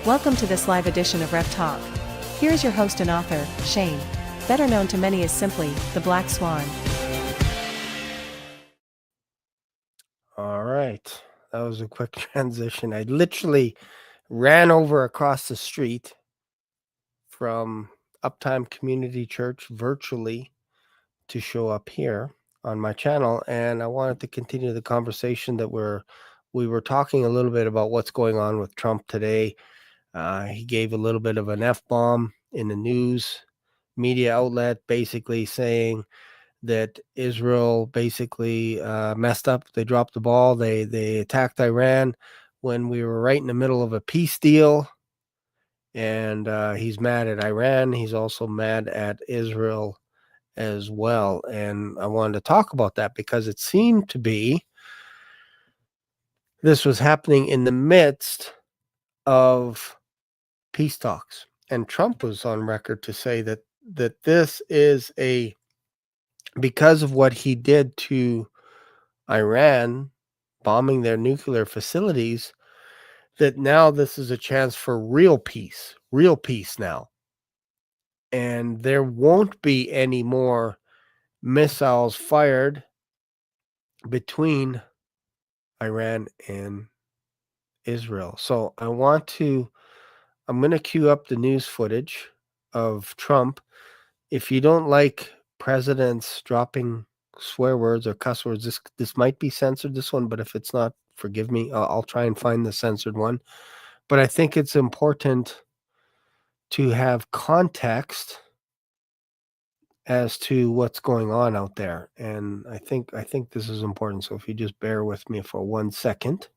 Welcome to this live edition of Rev Talk. Here is your host and author, Shane, better known to many as simply the Black Swan. All right, that was a quick transition. I literally ran over across the street from Uptime Community Church virtually to show up here on my channel, and I wanted to continue the conversation that we were talking a little bit about what's going on with Trump today. He gave a little bit of an F-bomb in the news media outlet, basically saying that Israel basically messed up. They dropped the ball. They attacked Iran when we were right in the middle of a peace deal. And he's mad at Iran. He's also mad at Israel as well. And I wanted to talk about that because it seemed to be this was happening in the midst of peace talks. And Trump was on record to say that this is because of what he did to Iran, bombing their nuclear facilities, that now this is a chance for real peace now. And there won't be any more missiles fired between Iran and Israel. So I'm going to queue up the news footage of Trump. If you don't like presidents dropping swear words or cuss words, this might be censored, this one, but if it's not, forgive me. I'll try and find the censored one. But I think it's important to have context as to what's going on out there. And I think this is important. So if you just bear with me for 1 second,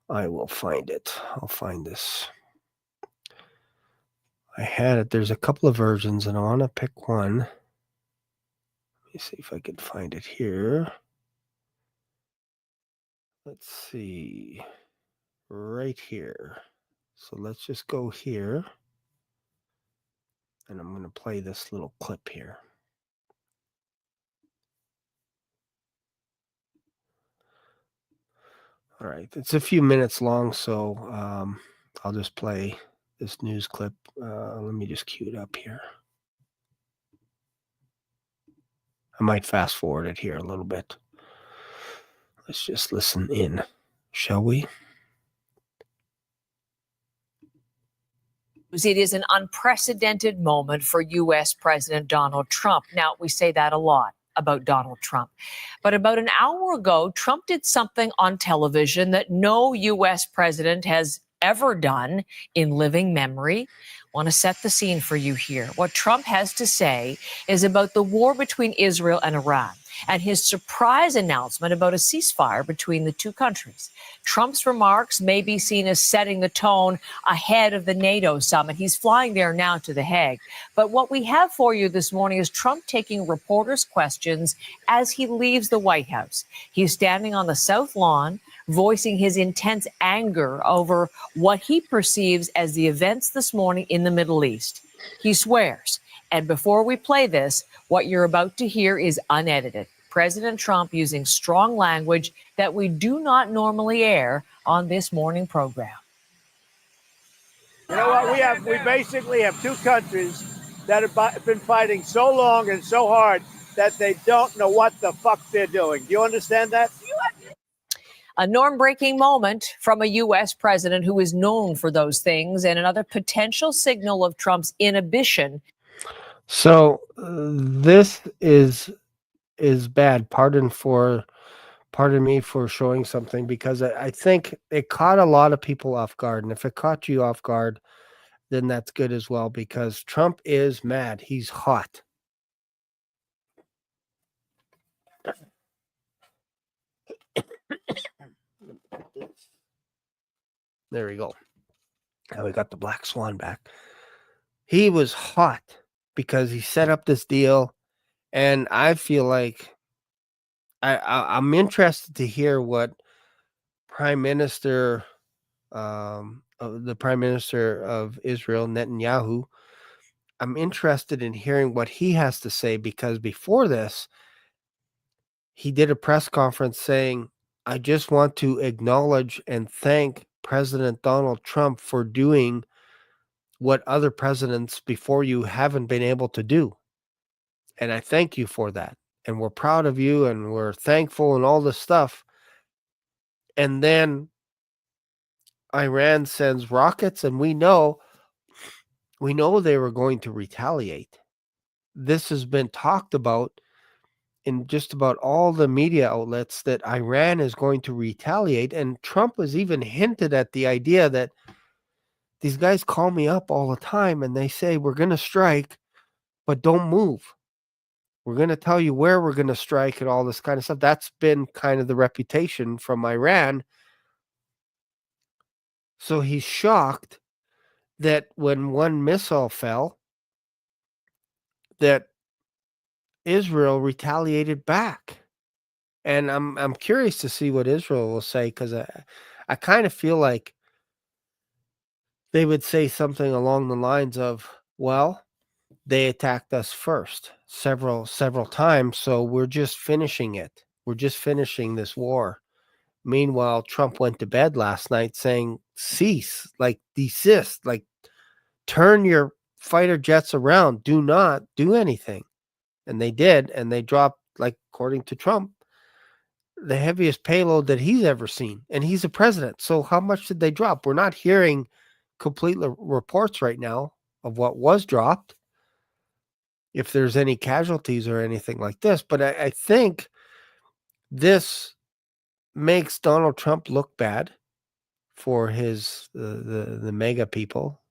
I will find it. I'll find this. I had it. There's a couple of versions and I want to pick one. Let me see if I can find it here. Let's see. Right here. So let's just go here. And I'm going to play this little clip here. All right. It's a few minutes long, so I'll just play this news clip. Let me just cue it up here. I might fast forward it here a little bit. Let's just listen in, shall we? It is an unprecedented moment for U.S. President Donald Trump. Now, we say that a lot about Donald Trump. But about an hour ago, Trump did something on television that no U.S. president has ever done in living memory. I want to set the scene for you here. What Trump has to say is about the war between Israel and Iran and his surprise announcement about a ceasefire between the two countries. Trump's remarks may be seen as setting the tone ahead of the NATO summit. He's flying there now to The Hague. But what we have for you this morning is Trump taking reporters' questions as he leaves the White House. He's standing on the South Lawn, voicing his intense anger over what he perceives as the events this morning in the Middle East. He swears. And before we play this, what you're about to hear is unedited. President Trump using strong language that we do not normally air on this morning program. You know what? We basically have two countries that have been fighting so long and so hard that they don't know what the fuck they're doing. Do you understand that? A norm-breaking moment from a U.S. president who is known for those things, and another potential signal of Trump's inhibition. So this is bad. Pardon me for showing something, because I think it caught a lot of people off guard. And if it caught you off guard, then that's good as well, because Trump is mad. He's hot. There we go. Now we got the Black Swan back. He was hot because he set up this deal, and I feel like I'm interested to hear what the Prime Minister of Israel, Netanyahu, I'm interested in hearing what he has to say, because before this, he did a press conference saying, I just want to acknowledge and thank President Donald Trump for doing what other presidents before you haven't been able to do. And I thank you for that. And we're proud of you and we're thankful and all this stuff. And then Iran sends rockets, and we know they were going to retaliate. This has been talked about in just about all the media outlets, that Iran is going to retaliate. And Trump has even hinted at the idea that these guys call me up all the time and they say, we're going to strike, but don't move. We're going to tell you where we're going to strike and all this kind of stuff. That's been kind of the reputation from Iran. So he's shocked that when one missile fell, that Israel retaliated back. And I'm curious to see what Israel will say, because I kind of feel like they would say something along the lines of, well, they attacked us first several times, so we're just finishing it. We're just finishing this war. Meanwhile, Trump went to bed last night saying, cease, like desist, like turn your fighter jets around. Do not do anything. And they did, and they dropped, like, according to Trump, the heaviest payload that he's ever seen. And he's a president. So how much did they drop? We're not hearing complete reports right now of what was dropped, if there's any casualties or anything like this. But I think this makes Donald Trump look bad for his the mega people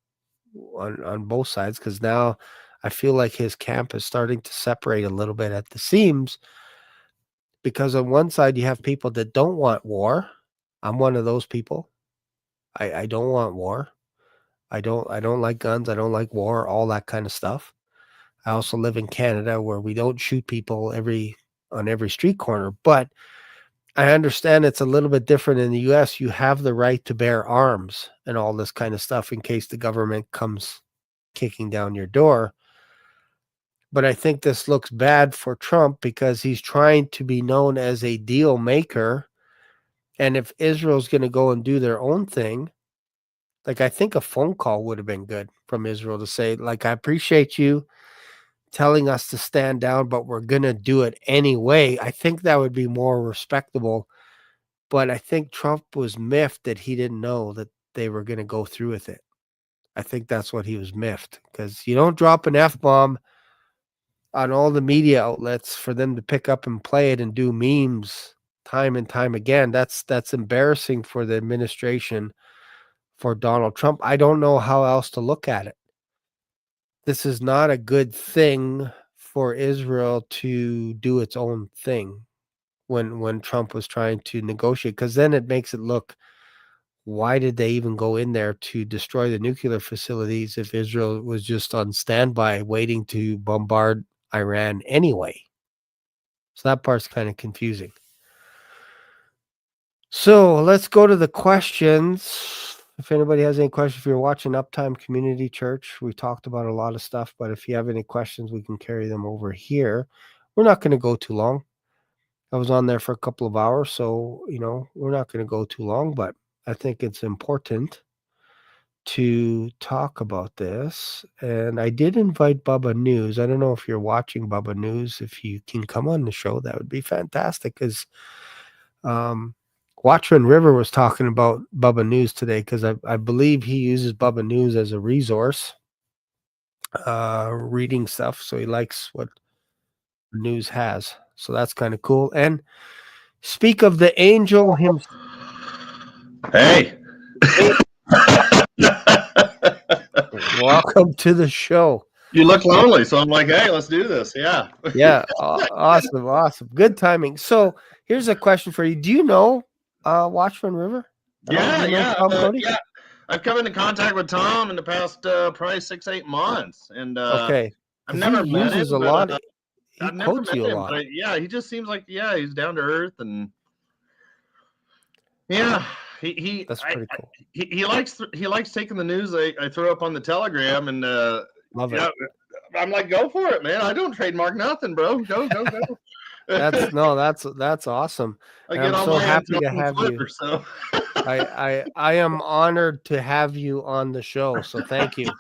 on both sides, because now I feel like his camp is starting to separate a little bit at the seams, because on one side you have people that don't want war. I'm one of those people. I don't want war. I don't like guns. I don't like war, all that kind of stuff. I also live in Canada, where we don't shoot people on every street corner, but I understand it's a little bit different in the US. You have the right to bear arms and all this kind of stuff in case the government comes kicking down your door. But I think this looks bad for Trump, because he's trying to be known as a deal maker. And if Israel's going to go and do their own thing, like, I think a phone call would have been good from Israel to say, like, I appreciate you telling us to stand down, but we're going to do it anyway. I think that would be more respectable. But I think Trump was miffed that he didn't know that they were going to go through with it. I think that's what he was miffed, because you don't drop an F-bomb on all the media outlets for them to pick up and play it and do memes time and time again. That's embarrassing for the administration, for Donald Trump. I don't know how else to look at it. This is not a good thing for Israel to do its own thing when Trump was trying to negotiate, because then it makes it look, why did they even go in there to destroy the nuclear facilities if Israel was just on standby waiting to bombard Iran anyway? So that part's kind of confusing. So let's go to the questions. If anybody has any questions, if you're watching Uptime Community Church, we talked about a lot of stuff, but if you have any questions, we can carry them over here. We're not going to go too long. I was on there for a couple of hours, so, we're not going to go too long, but I think it's important to talk about this. And I did invite Bubba News. I don't know if you're watching Bubba News. If you can come on the show, that would be fantastic, because Watchman River was talking about Bubba News today, because I believe he uses Bubba News as a resource, reading stuff. So he likes what news has. So that's kind of cool. And speak of the angel himself. Hey. Welcome to the show. You look lonely, so I'm like, hey, let's do this. Yeah. Yeah. Awesome. Good timing. So here's a question for you. Do you know Watchman River? Yeah. I've come into contact with Tom in the past probably 6-8 months, and okay, I've never met him. A lot. I've never met him, but he just seems like he's down to earth, and that's pretty cool. He likes taking the news I throw up on the Telegram, and love it. I'm like, go for it, man. I don't trademark nothing, bro. Go. That's awesome. I And get I'm all so my happy intel to from have you. Twitter, so I am honored to have you on the show. So thank you.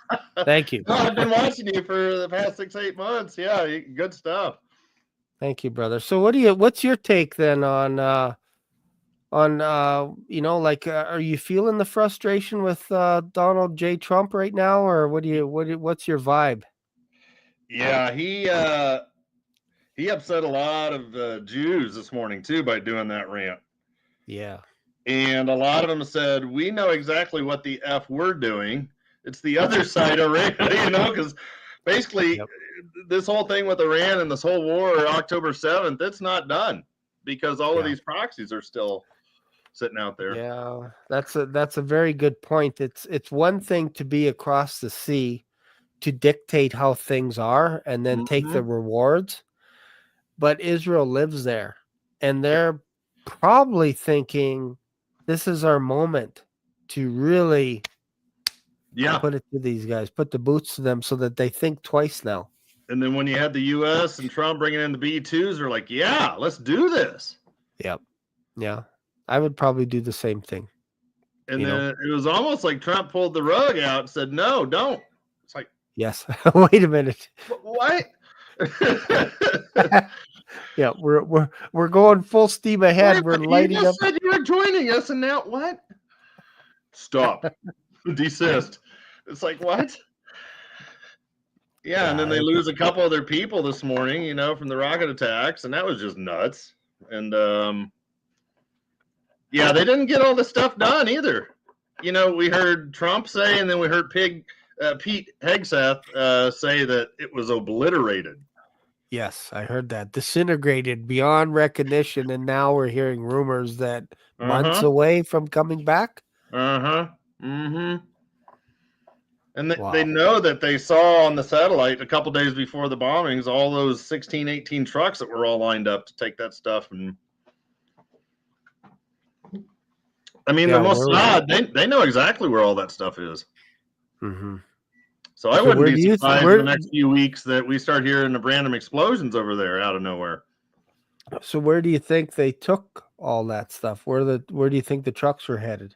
Thank you. No, I've been watching you for the past 6-8 months. Yeah, good stuff. Thank you, brother. So what's your take then on are you feeling the frustration with Donald J. Trump right now, or what's your vibe? Yeah, he upset a lot of Jews this morning too by doing that rant. Yeah. And a lot of them said, we know exactly what the F we're doing. It's the other side of Iran, because basically this whole thing with Iran and this whole war October 7th, it's not done because all of these proxies are still sitting out there. Yeah, that's a very good point. It's one thing to be across the sea to dictate how things are and then take the rewards, but Israel lives there, and they're probably thinking this is our moment to really put it to these guys, put the boots to them so that they think twice now. And then when you had the U.S. and Trump bringing in the B-2s, they're like, yeah, let's do this. Yep. Yeah. I would probably do the same thing. And then it was almost like Trump pulled the rug out and said, no, don't. It's like, yes. Wait a minute. What? Yeah, we're going full steam ahead. We're lighting you up. Said you were joining us, and now what? Stop. Desist. It's like, what? Yeah, and then they lose a couple of their people this morning, from the rocket attacks, and that was just nuts. And yeah, they didn't get all the stuff done either. We heard Trump say, and then we heard Pete Hegseth say that it was obliterated. Yes, I heard that. Disintegrated beyond recognition, and now we're hearing rumors that months away from coming back. And they know that they saw on the satellite a couple days before the bombings all those 16, 18 trucks that were all lined up to take that stuff. And I mean, the Mossad, they know exactly where all that stuff is. So I wouldn't be surprised in the next few weeks that we start hearing the random explosions over there out of nowhere. So where do you think they took all that stuff? Where do you think the trucks were headed?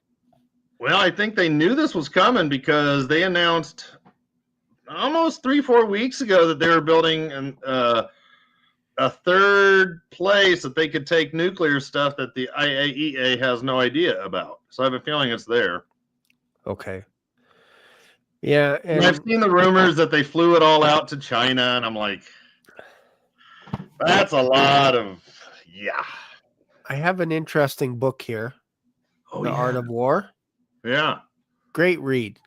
Well, I think they knew this was coming because they announced almost 3-4 weeks ago that they were building a third place that they could take nuclear stuff that the IAEA has no idea about. So I have a feeling it's there. Okay. Yeah, and I've seen the rumors that they flew it all out to China, and I'm like, that's a lot of I have an interesting book here, The Art of War. Yeah, great read.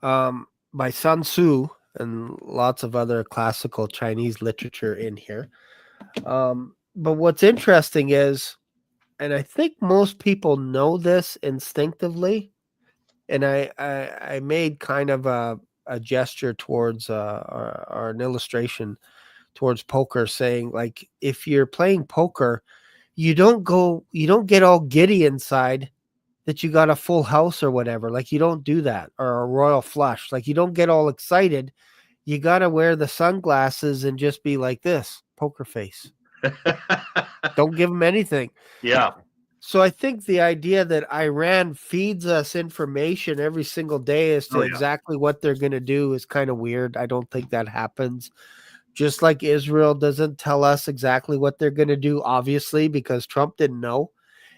By Sun Tzu and lots of other classical Chinese literature in here. But what's interesting is, and I think most people know this instinctively, and I made kind of a gesture towards or an illustration towards poker, saying, like, if you're playing poker, you don't get all giddy inside that you got a full house or whatever. Like, you don't do that, or a royal flush. Like, you don't get all excited. You got to wear the sunglasses and just be like this, poker face. Don't give them anything. Yeah. So I think the idea that Iran feeds us information every single day as to exactly what they're going to do is kind of weird. I don't think that happens. Just like Israel doesn't tell us exactly what they're going to do, obviously, because Trump didn't know.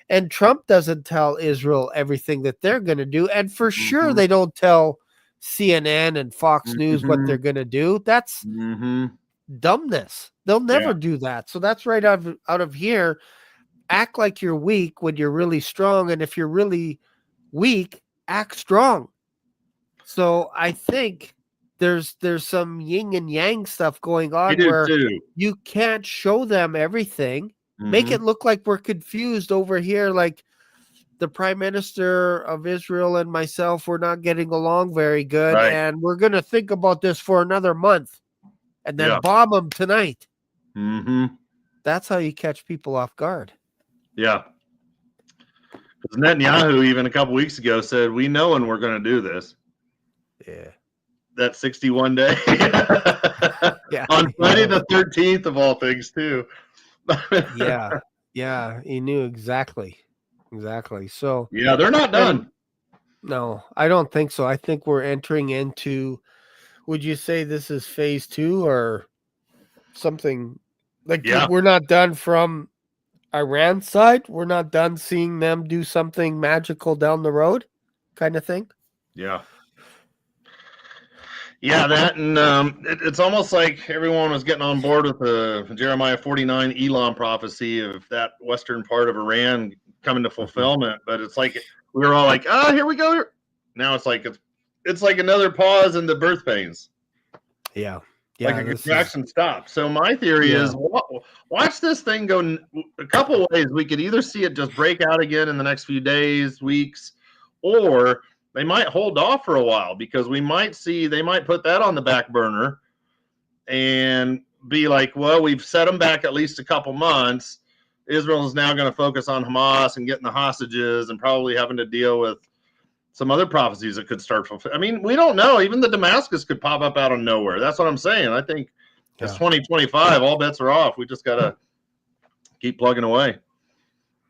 And Trump doesn't tell Israel everything that they're going to do. And for sure, they don't tell CNN and Fox News what they're going to do. That's dumbness. They'll never do that. So that's right out of here. Act like you're weak when you're really strong. And if you're really weak, act strong. So I think there's some yin and yang stuff going on where you can't show them everything. Make it look like we're confused over here, like the Prime Minister of Israel and myself were not getting along very good, and we're going to think about this for another month and then bomb them tonight. That's how you catch people off guard. Yeah. Because Netanyahu, even a couple weeks ago, said, we know when we're going to do this. Yeah. that 61 day Yeah. on Friday the 13th of all things too. Yeah, he knew exactly. So Yeah, they're not done. no, I don't think so. I think we're entering into, would you say this is phase 2 or something? Like, Yeah. we're not done from Iran's side. We're not done seeing them do something magical down the road, kind of thing. Yeah. Yeah, that, and it's almost like everyone was getting on board with the Jeremiah 49 Elam prophecy of that western part of Iran coming to fulfillment. But it's like we were all like, "Ah, here we go." Now it's like another pause in the birth pains. Yeah, Like a contraction stop. So my theory is, watch this thing go a couple ways. We could either see it just break out again in the next few days, weeks, or they might hold off for a while, because we might see they might put that on the back burner and be like, well, we've set them back at least a couple months. Israel is now going to focus on Hamas and getting the hostages and probably having to deal with some other prophecies that could start fulfilling. I mean, we don't know. Even the Damascus could pop up out of nowhere. That's what I'm saying. I think it's 2025. All bets are off. We just got to keep plugging away.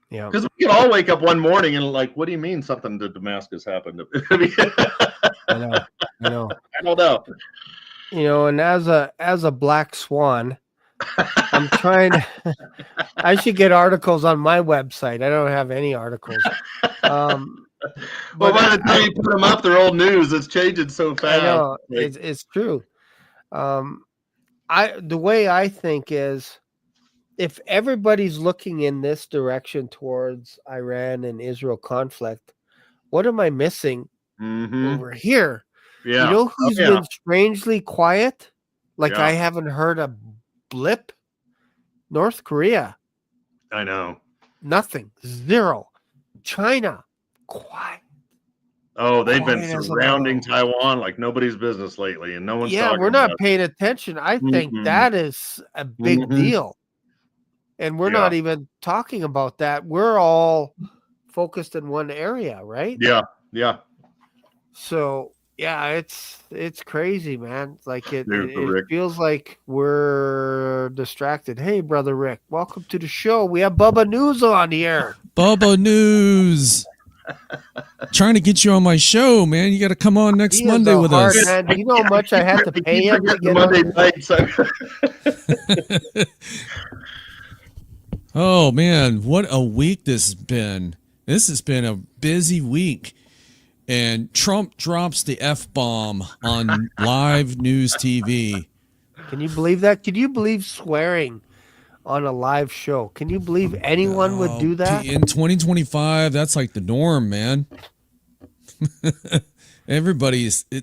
Yeah. Because we could all wake up one morning and like, what do you mean something to Damascus happened? I know. I don't know. You know, and as a black swan, I'm trying to, I should get articles on my website. I don't have any articles. Well, by the time you put them up, they're old news. It's changing so fast. I know. It's true. The way I think is, if everybody's looking in this direction towards Iran and Israel conflict, what am I missing over here? Yeah. You know who's been strangely quiet? Like, Yeah. I haven't heard a blip? North Korea. I know. Nothing. Zero. China. Quiet. Oh, they've been Quiet as a surrounding mouse. Taiwan like nobody's business lately, and no one's Yeah, talking we're not about it. paying attention. I think Mhm. that is a big Mhm. deal. And we're not even talking about that. We're all focused in one area, right? Yeah. Yeah. So yeah, it's crazy, man. Like it There's the Rick. feels like we're distracted. Hey, brother Rick, welcome to the show. We have Bubba News on here. Bubba News. Trying to get you on my show, man. You got to come on next He is Monday a with hard us. man. Do you know how much I had to pay him to get Monday on? nights. Oh man, what a week this has been. This has been a busy week. And Trump drops the F-bomb on live news TV. Can you believe that? Can you believe swearing on a live show? Can you believe anyone would do that? In 2025, that's like the norm, man.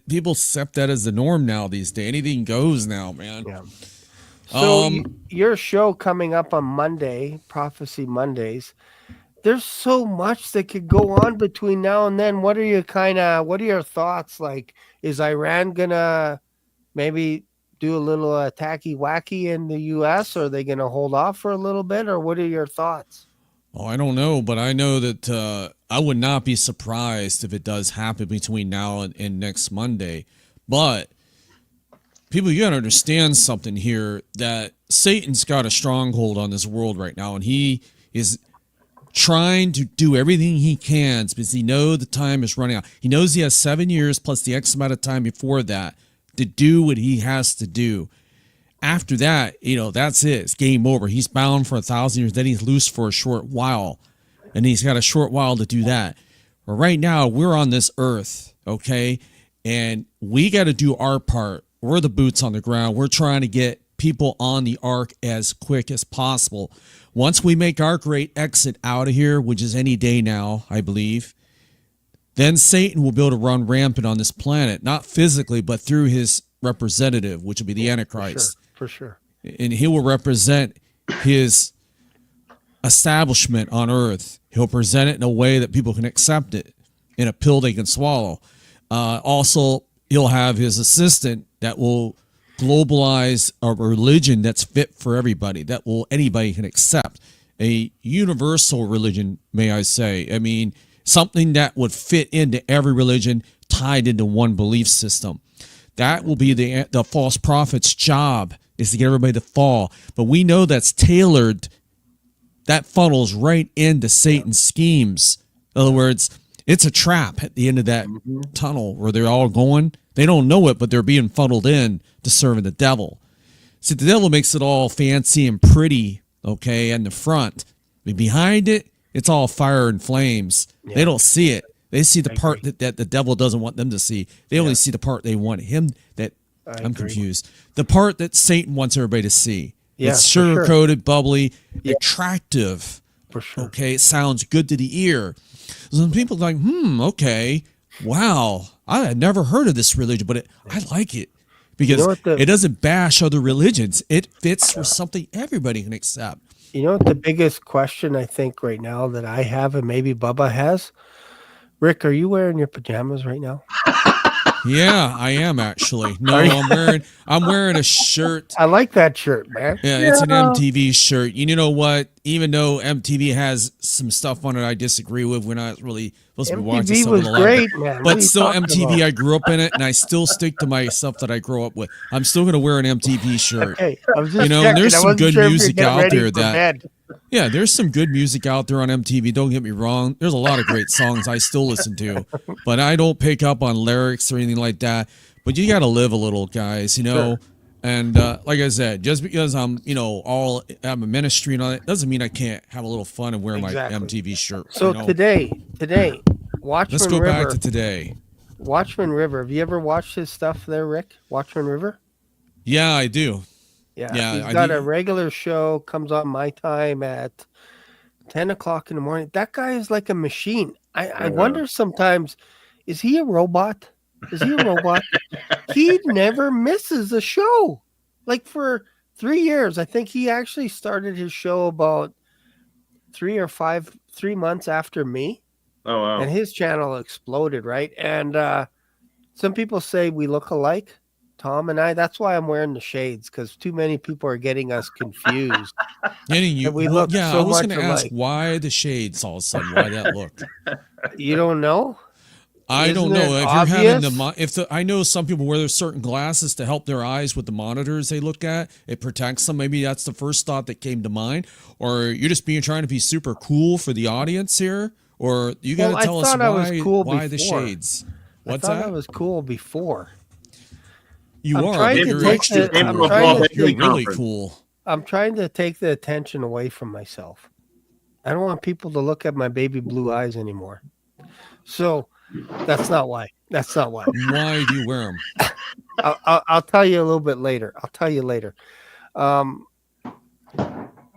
People accept that as the norm now these days. Anything goes now, man. Yeah. So your show coming up on Monday, Prophecy Mondays, there's so much that could go on between now and then. What are your thoughts? Like, is Iran gonna maybe do a little tacky wacky in the US, or are they gonna hold off for a little bit, or what are your thoughts? Oh, I don't know, but I know that I would not be surprised if it does happen between now and next Monday. But people, you gotta understand something here, that Satan's got a stronghold on this world right now, and he is trying to do everything he can because he knows the time is running out. He knows he has 7 years plus the X amount of time before that to do what he has to do. After that, that's it. It's game over. He's bound for 1,000 years. Then he's loose for a short while, and he's got a short while to do that. But right now, we're on this earth, okay? And we got to do our part. We're the boots on the ground. We're trying to get people on the ark as quick as possible. Once we make our great exit out of here, which is any day now, I believe, then Satan will be able to run rampant on this planet, not physically, but through his representative, which will be the Antichrist. For sure. And he will represent his establishment on earth. He'll present it in a way that people can accept it, in a pill they can swallow. Also, he'll have his assistant that will globalize a religion that's fit for everybody, that anybody can accept. A universal religion, may I say. I mean, something that would fit into every religion, tied into one belief system. That will be the false prophet's job, is to get everybody to fall. But we know that's tailored. That funnels right into Satan's schemes. In other words, it's a trap at the end of that tunnel where they're all going. They don't know it, but they're being funneled in to serving the devil. See, the devil makes it all fancy and pretty, okay, in the front. But behind it, it's all fire and flames. Yeah. They don't see it. They see the part that the devil doesn't want them to see. They only see the part they want him I'm confused. The part that Satan wants everybody to see. Yeah, it's sugar-coated, bubbly, attractive. For sure. Okay, it sounds good to the ear. Some people are like, okay, wow, I had never heard of this religion, but I like it because it doesn't bash other religions. It fits for something everybody can accept. You know what the biggest question I think right now that I have, and maybe Bubba has? Rick, are you wearing your pajamas right now? Yeah, I am actually. No, I'm wearing a shirt. I like that shirt, man. Yeah, it's an MTV shirt. You know what? Even though MTV has some stuff on it I disagree with, we're not really supposed to be watching some of the great, man. But still MTV, I grew up in it, and I still stick to my stuff that I grew up with. I'm still going to wear an MTV shirt. Okay, I was just checking. And there's some good music out there that... Yeah, there's some good music out there on MTV. Don't get me wrong. There's a lot of great songs I still listen to, but I don't pick up on lyrics or anything like that. But you got to live a little, guys, Sure. And like I said, just because I'm a ministry and all that doesn't mean I can't have a little fun and wear my MTV shirt. So today, Watchman Let's go River, back to today. Watchman River. Have you ever watched his stuff there, Rick? Watchman River? Yeah, I do. Yeah, he's got a regular show, comes on my time at 10 o'clock in the morning. That guy is like a machine. I wonder sometimes, is he a robot? He never misses a show. Like for 3 years, I think he actually started his show about 3 months after me. Oh, wow. And his channel exploded, right? And some people say we look alike. Tom and I, that's why I'm wearing the shades, because too many people are getting us confused. I was going to ask why the shades all of a sudden, why that look. You don't know? I don't know. If you're having I know some people wear certain glasses to help their eyes with the monitors they look at. It protects them. Maybe that's the first thought that came to mind. Or you're just trying to be super cool for the audience here. Or you got to tell us why the shades. I thought I was cool before. You're really cool. I'm trying to take the attention away from myself. I don't want people to look at my baby blue eyes anymore. So that's not why. Why do you wear them? I'll tell you a little bit later.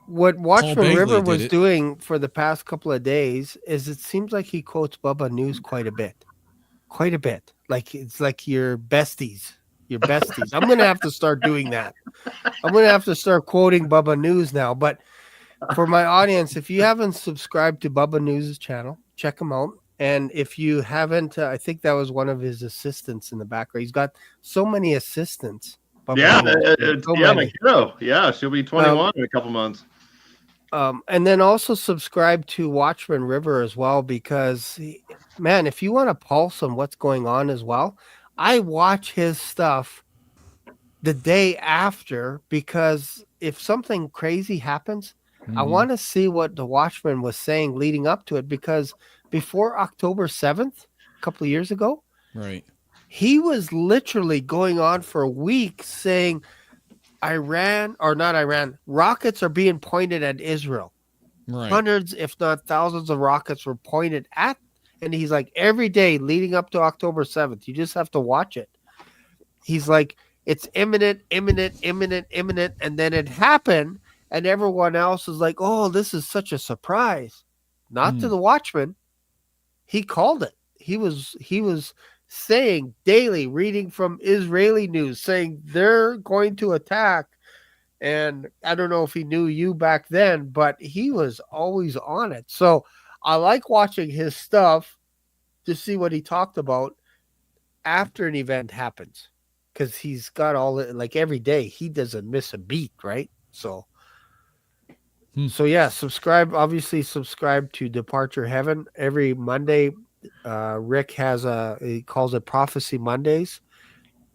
What Watchman River was doing for the past couple of days is it seems like he quotes Bubba News quite a bit. Like it's like your besties. I'm going to have to start doing that. I'm going to have to start quoting Bubba News now. But for my audience, if you haven't subscribed to Bubba News' channel, check him out. And if you haven't, I think that was one of his assistants in the background. He's got so many assistants. My hero. Yeah, she'll be 21 in a couple months. And then also subscribe to Watchman River as well, because, man, if you want a pulse on what's going on as well, I watch his stuff the day after, because if something crazy happens, I want to see what the Watchman was saying leading up to it, because before October 7th, a couple of years ago, right, he was literally going on for a week saying rockets are being pointed at Israel. Right. Hundreds, if not thousands of rockets were pointed at. And he's like, every day leading up to October 7th, you just have to watch it. He's like, it's imminent. And then it happened. And everyone else is like, oh, this is such a surprise. Not to the Watchman. He called it. He was saying daily, reading from Israeli news, saying they're going to attack. And I don't know if he knew you back then, but he was always on it. So I like watching his stuff to see what he talked about after an event happens, because he's got all it, like every day he doesn't miss a beat, right? So yeah, subscribe to Departure Heaven every Monday. Rick has he calls it Prophecy Mondays,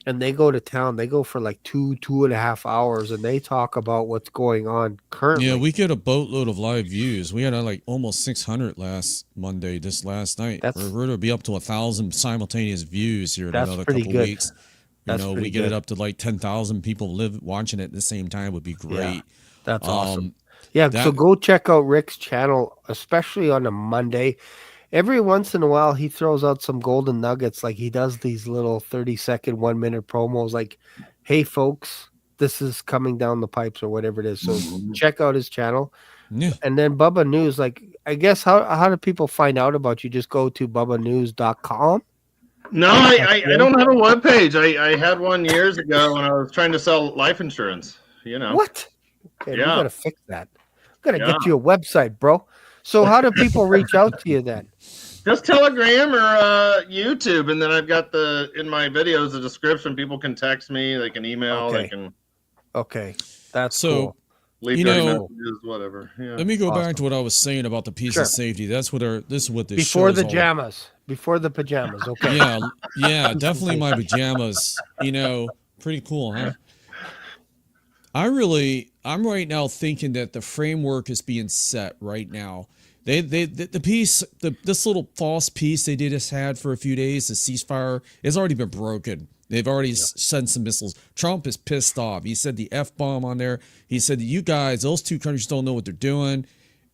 and they go to town. They go for like 2.5 hours, and they talk about what's going on currently. Yeah, we get a boatload of live views. We had like almost 600 last last night. That's- We're going to be up to 1,000 simultaneous views here in That's another pretty couple good. weeks. That's we pretty get it good. up to like 10,000 people watching it at the same time would be great. That's awesome. Um, Yeah, that- so go check out Rick's channel, especially on a Monday. Every once in a while, he throws out some golden nuggets. Like he does these little 30-second, 1-minute promos like, hey, folks, this is coming down the pipes or whatever it is. So check out his channel. Yeah. And then Bubba News, like, I guess, how do people find out about you? Just go to bubbanews.com. No, I don't have a webpage. I had one years ago when I was trying to sell life insurance. What? Okay, we Yeah. got to fix that. We got to Yeah. get you a website, bro. So how do people reach out to you then? Just Telegram or YouTube, and then I've got in my videos the description. People can text me, they can email, Okay. they can Okay, that's So, cool. leave You 30 know, messages, whatever. Yeah. let me go Awesome. back to what I was saying about the peace Sure. and safety. This is what this Before show the is all pajamas. Before the pajamas. Okay. Yeah, definitely my pajamas. Pretty cool, huh? I'm right now thinking that the framework is being set right now. The peace, this little false peace they just had for a few days, the ceasefire, has already been broken. They've already sent some missiles. Trump is pissed off. He said the F-bomb on there. He said that you guys, those two countries don't know what they're doing,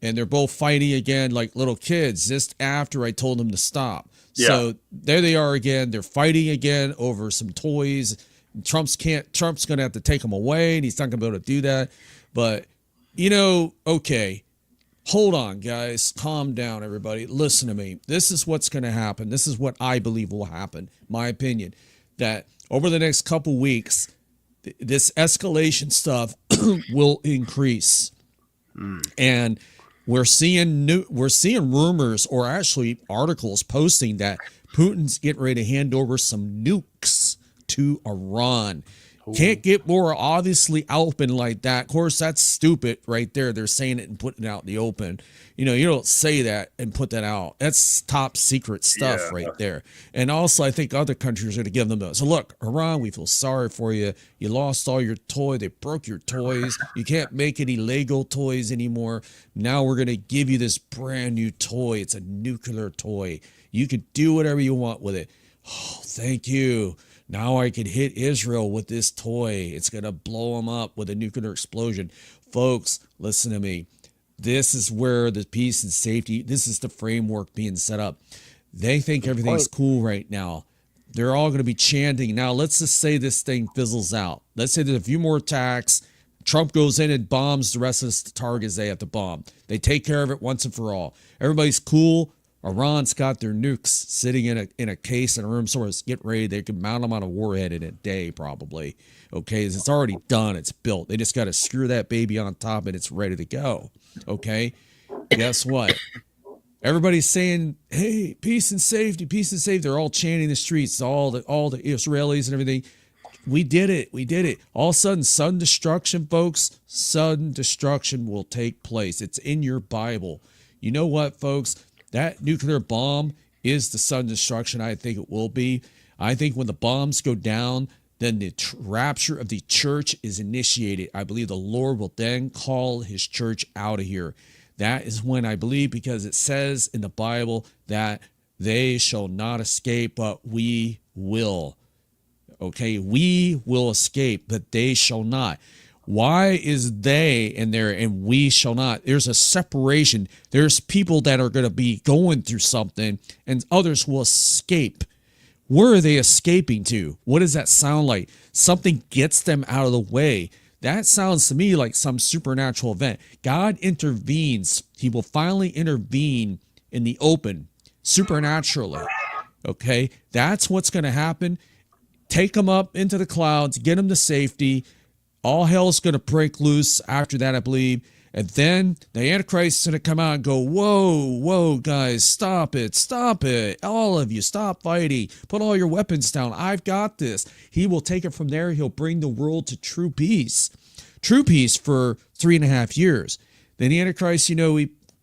and they're both fighting again like little kids just after I told them to stop. Yeah. So there they are again. They're fighting again over some toys. Trump's going to have to take them away, and he's not going to be able to do that. But, okay. Hold on, guys. Calm down, everybody. Listen to me. This is what's going to happen. This is what I believe will happen, my opinion, that over the next couple weeks, this escalation stuff will increase. And we're seeing rumors, or actually articles posting that Putin's getting ready to hand over some nukes to Iran. Can't get more obviously open like that. Of course, that's stupid right there. They're saying it and putting it out in the open. You don't say that and put that out. That's top secret stuff right there. And also, I think other countries are going to give them those. So look, Iran, we feel sorry for you. You lost all your toy. They broke your toys. You can't make any Lego toys anymore. Now we're going to give you this brand new toy. It's a nuclear toy. You can do whatever you want with it. Oh, thank you. Now I can hit Israel with this toy. It's going to blow them up with a nuclear explosion. Folks, listen to me. This is where the peace and safety, this is the framework being set up. They think everything's cool right now. They're all going to be chanting. Now, let's just say this thing fizzles out. Let's say there's a few more attacks. Trump goes in and bombs the rest of the targets they have to bomb. They take care of it once and for all. Everybody's cool. Iran's got their nukes sitting in a case in a room somewhere. It's getting ready. They can mount them on a warhead in a day, probably. Okay, it's already done. It's built. They just got to screw that baby on top, and it's ready to go. Okay, guess what? Everybody's saying, "Hey, peace and safety, peace and safety." They're all chanting the streets. All the Israelis and everything. We did it. We did it. All of a sudden, sudden destruction, folks. Sudden destruction will take place. It's in your Bible. You know what, folks? That nuclear bomb is the sudden destruction. I think it will be. I think when the bombs go down, then the rapture of the church is initiated. I believe the Lord will then call his church out of here. That is when I believe, because it says in the Bible that they shall not escape, but we will. Okay, we will escape, but they shall not. Why is they in there and we shall not? There's a separation. There's people that are going to be going through something and others will escape. Where are they escaping to? What does that sound like? Something gets them out of the way. That sounds to me like some supernatural event. God intervenes. He will finally intervene in the open, supernaturally. Okay, that's what's going to happen. Take them up into the clouds, get them to safety. All hell's going to break loose after that, I believe. And then the Antichrist is going to come out and go, whoa, guys, stop it. All of you, stop fighting. Put all your weapons down. I've got this. He will take it from there. He'll bring the world to true peace. True peace for 3.5 years. Then the Antichrist,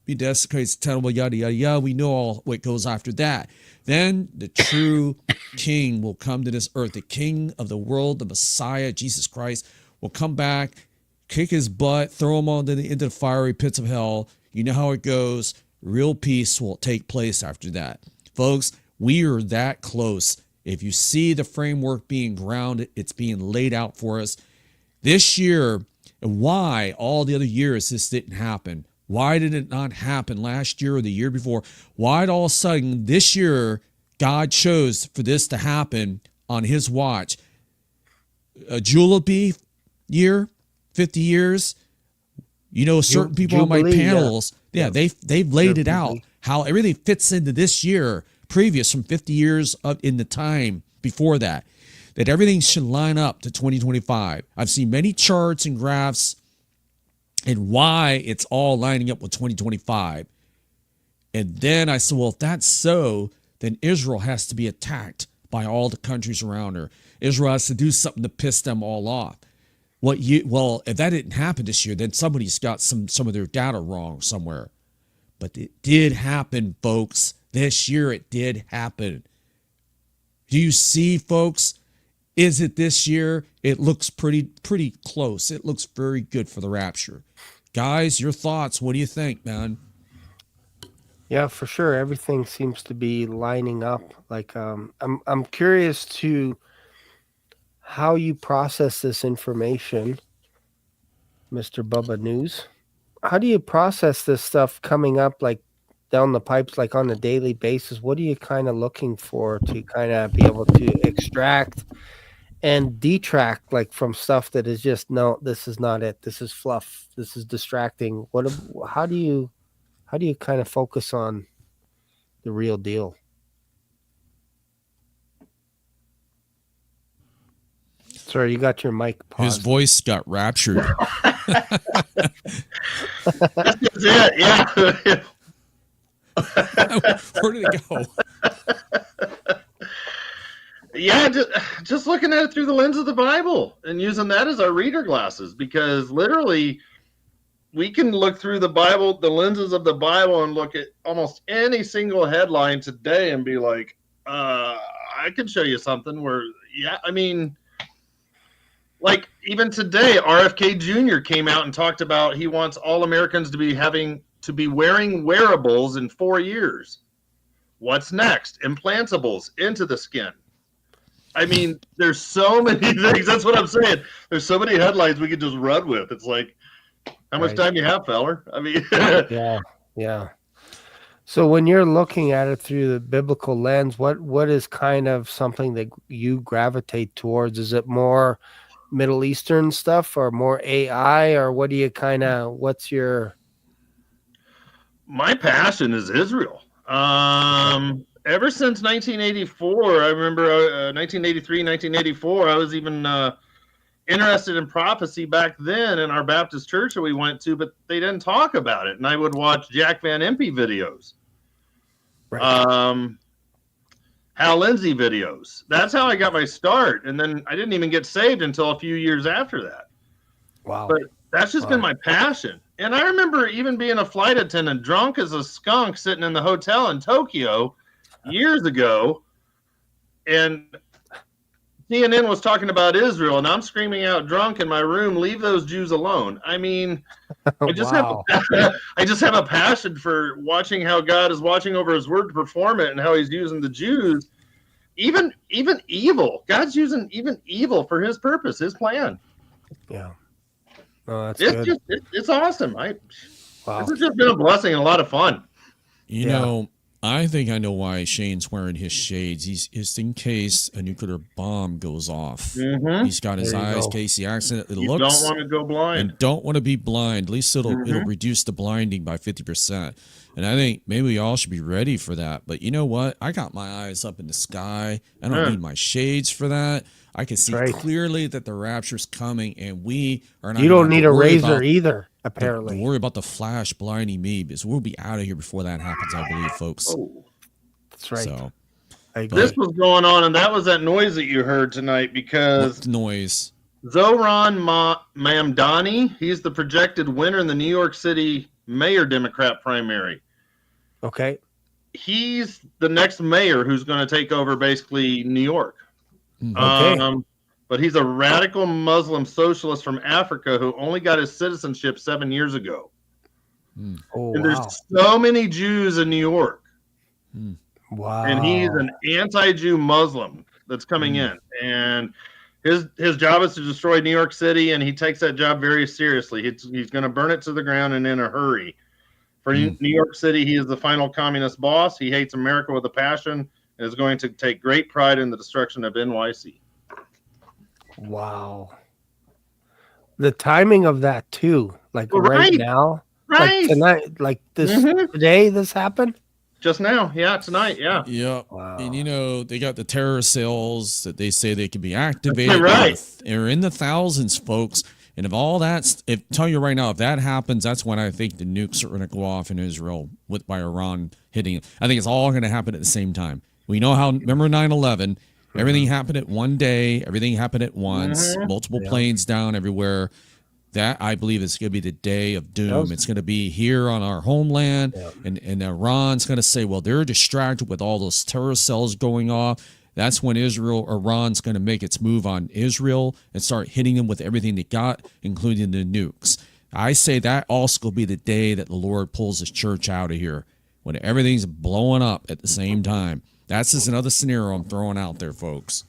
be desecrated, terrible, yada, yada, yada. We know all what goes after that. Then the true king will come to this earth. The king of the world, the Messiah, Jesus Christ, will come back, kick his butt, throw him into the fiery pits of hell. You know how it goes. Real peace will take place after that. Folks, we are that close. If you see the framework being grounded, it's being laid out for us. This year, why all the other years this didn't happen? Why did it not happen last year or the year before? Why did all of a sudden this year God chose for this to happen on his watch? A Jubilee year, 50 years. You know, certain people on my panels, they've laid it out how everything fits into this year, previous from 50 years up in the time before that everything should line up to 2025. I've seen many charts and graphs and why it's all lining up with 2025. And then I said, well, if that's so, then Israel has to be attacked by all the countries around her. Israel has to do something to piss them all off. Well, if that didn't happen this year, then somebody's got some of their data wrong somewhere. But it did happen, folks. This year it did happen. Do you see, folks? Is it this year? It looks pretty close. It looks very good for the rapture. Guys, your thoughts. What do you think, man? Yeah, for sure. Everything seems to be lining up. Like, I'm curious to how you process this information, Mr. Bubba News. How do you process this stuff coming up like down the pipes, like on a daily basis? What are you kind of looking for to kind of be able to extract and detract like from stuff that is just, no, this is not it. This is fluff. This is distracting. How do you kind of focus on the real deal? Sorry, you got your mic paused. His voice got raptured. That's it. Yeah. Where did it go? Yeah, just looking at it through the lens of the Bible and using that as our reader glasses, because literally we can look through the Bible, the lenses of the Bible, and look at almost any single headline today and be like, I could show you something where, yeah, I mean, like even today, RFK Jr. came out and talked about he wants all Americans to be wearing wearables in 4 years. What's next? Implantables into the skin. I mean, there's so many things. That's what I'm saying. There's so many headlines we could just run with. It's like, how much time you have, feller? I mean, yeah. So when you're looking at it through the biblical lens, what is kind of something that you gravitate towards? Is it more Middle Eastern stuff or more AI, or what do you what's your... My passion is Israel. Ever since 1984, I remember 1983, 1984, I was even interested in prophecy back then in our Baptist church that we went to, but they didn't talk about it. And I would watch Jack Van Impe videos, Hal Lindsey videos. That's how I got my start. And then I didn't even get saved until a few years after that. Wow. But that's just been my passion. And I remember even being a flight attendant, drunk as a skunk, sitting in the hotel in Tokyo years ago, and CNN was talking about Israel, and I'm screaming out drunk in my room, leave those Jews alone. I mean, I just have a passion for watching how God is watching over his word to perform it and how he's using the Jews, even evil. God's using even evil for his purpose, his plan. Yeah. Oh, that's good. It's awesome. Wow. This has just been a blessing and a lot of fun. You know, I think I know why Shane's wearing his shades. He's just in case a nuclear bomb goes off. Mm-hmm. He's got his eyes, Casey accent. You don't want to go blind. And don't want to be blind. At least it'll reduce the blinding by 50%. And I think maybe we all should be ready for that. But you know what? I got my eyes up in the sky. I don't need my shades for that. I can see clearly that the rapture's coming, and we are not. You don't need a razor either, apparently. Don't worry about the flash blinding me, because we'll be out of here before that happens, I believe, folks. Oh, that's right. So, this was going on, and that was that noise that you heard tonight, because what noise? Zohran Mamdani, he's the projected winner in the New York City mayor Democrat primary. Okay. He's the next mayor who's going to take over basically New York. Okay. But he's a radical Muslim socialist from Africa who only got his citizenship 7 years ago. Oh, And wow. there's so many Jews in New York. Wow. And he's an anti-Jew Muslim that's coming in. And his job is to destroy New York City, and he takes that job very seriously. He's going to burn it to the ground and in a hurry. For New York City, he is the final communist boss. He hates America with a passion and is going to take great pride in the destruction of NYC. Wow. The timing of that too, like right now, like tonight, like this today, this happened. Just now, yeah, tonight, yeah. Yep. Wow. And they got the terror cells that they say they can be activated. Right. They're in the thousands, folks. And if all that's, tell you right now, if that happens, that's when I think the nukes are going to go off in Israel by Iran hitting. I think it's all going to happen at the same time. We know how, remember 9/11, everything happened at one day, everything happened at once, multiple planes down everywhere. That, I believe, is going to be the day of doom. It's going to be here on our homeland, and Iran's going to say, well, they're distracted with all those terror cells going off. That's when Iran's going to make its move on Israel and start hitting them with everything they got, including the nukes. I say that also will be the day that the Lord pulls his church out of here, when everything's blowing up at the same time. That's just another scenario I'm throwing out there, folks.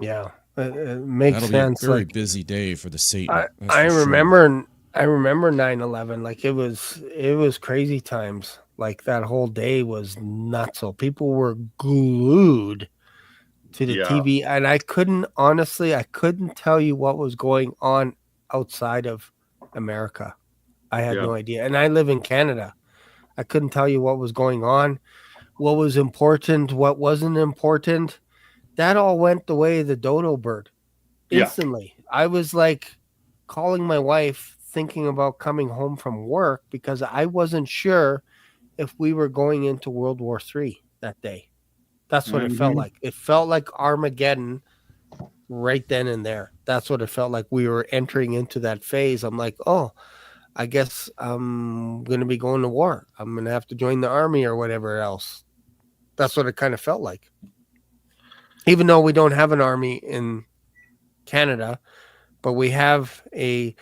Yeah, it makes That'll sense. Be a very busy day for the Satan. I remember 9/11. Like it was crazy times. Like that whole day was nuts. So people were glued to the TV, and I couldn't tell you what was going on outside of America. I had no idea. And I live in Canada. I couldn't tell you what was going on, what was important, what wasn't important. That all went the way of the dodo bird instantly. I was like calling my wife, thinking about coming home from work because I wasn't sure if we were going into World War III that day. That's what it felt like. It felt like Armageddon right then and there. That's what it felt like. We were entering into that phase. I'm like, oh, I guess I'm going to be going to war. I'm going to have to join the army or whatever else. That's what it kind of felt like. Even though we don't have an army in Canada, but we have a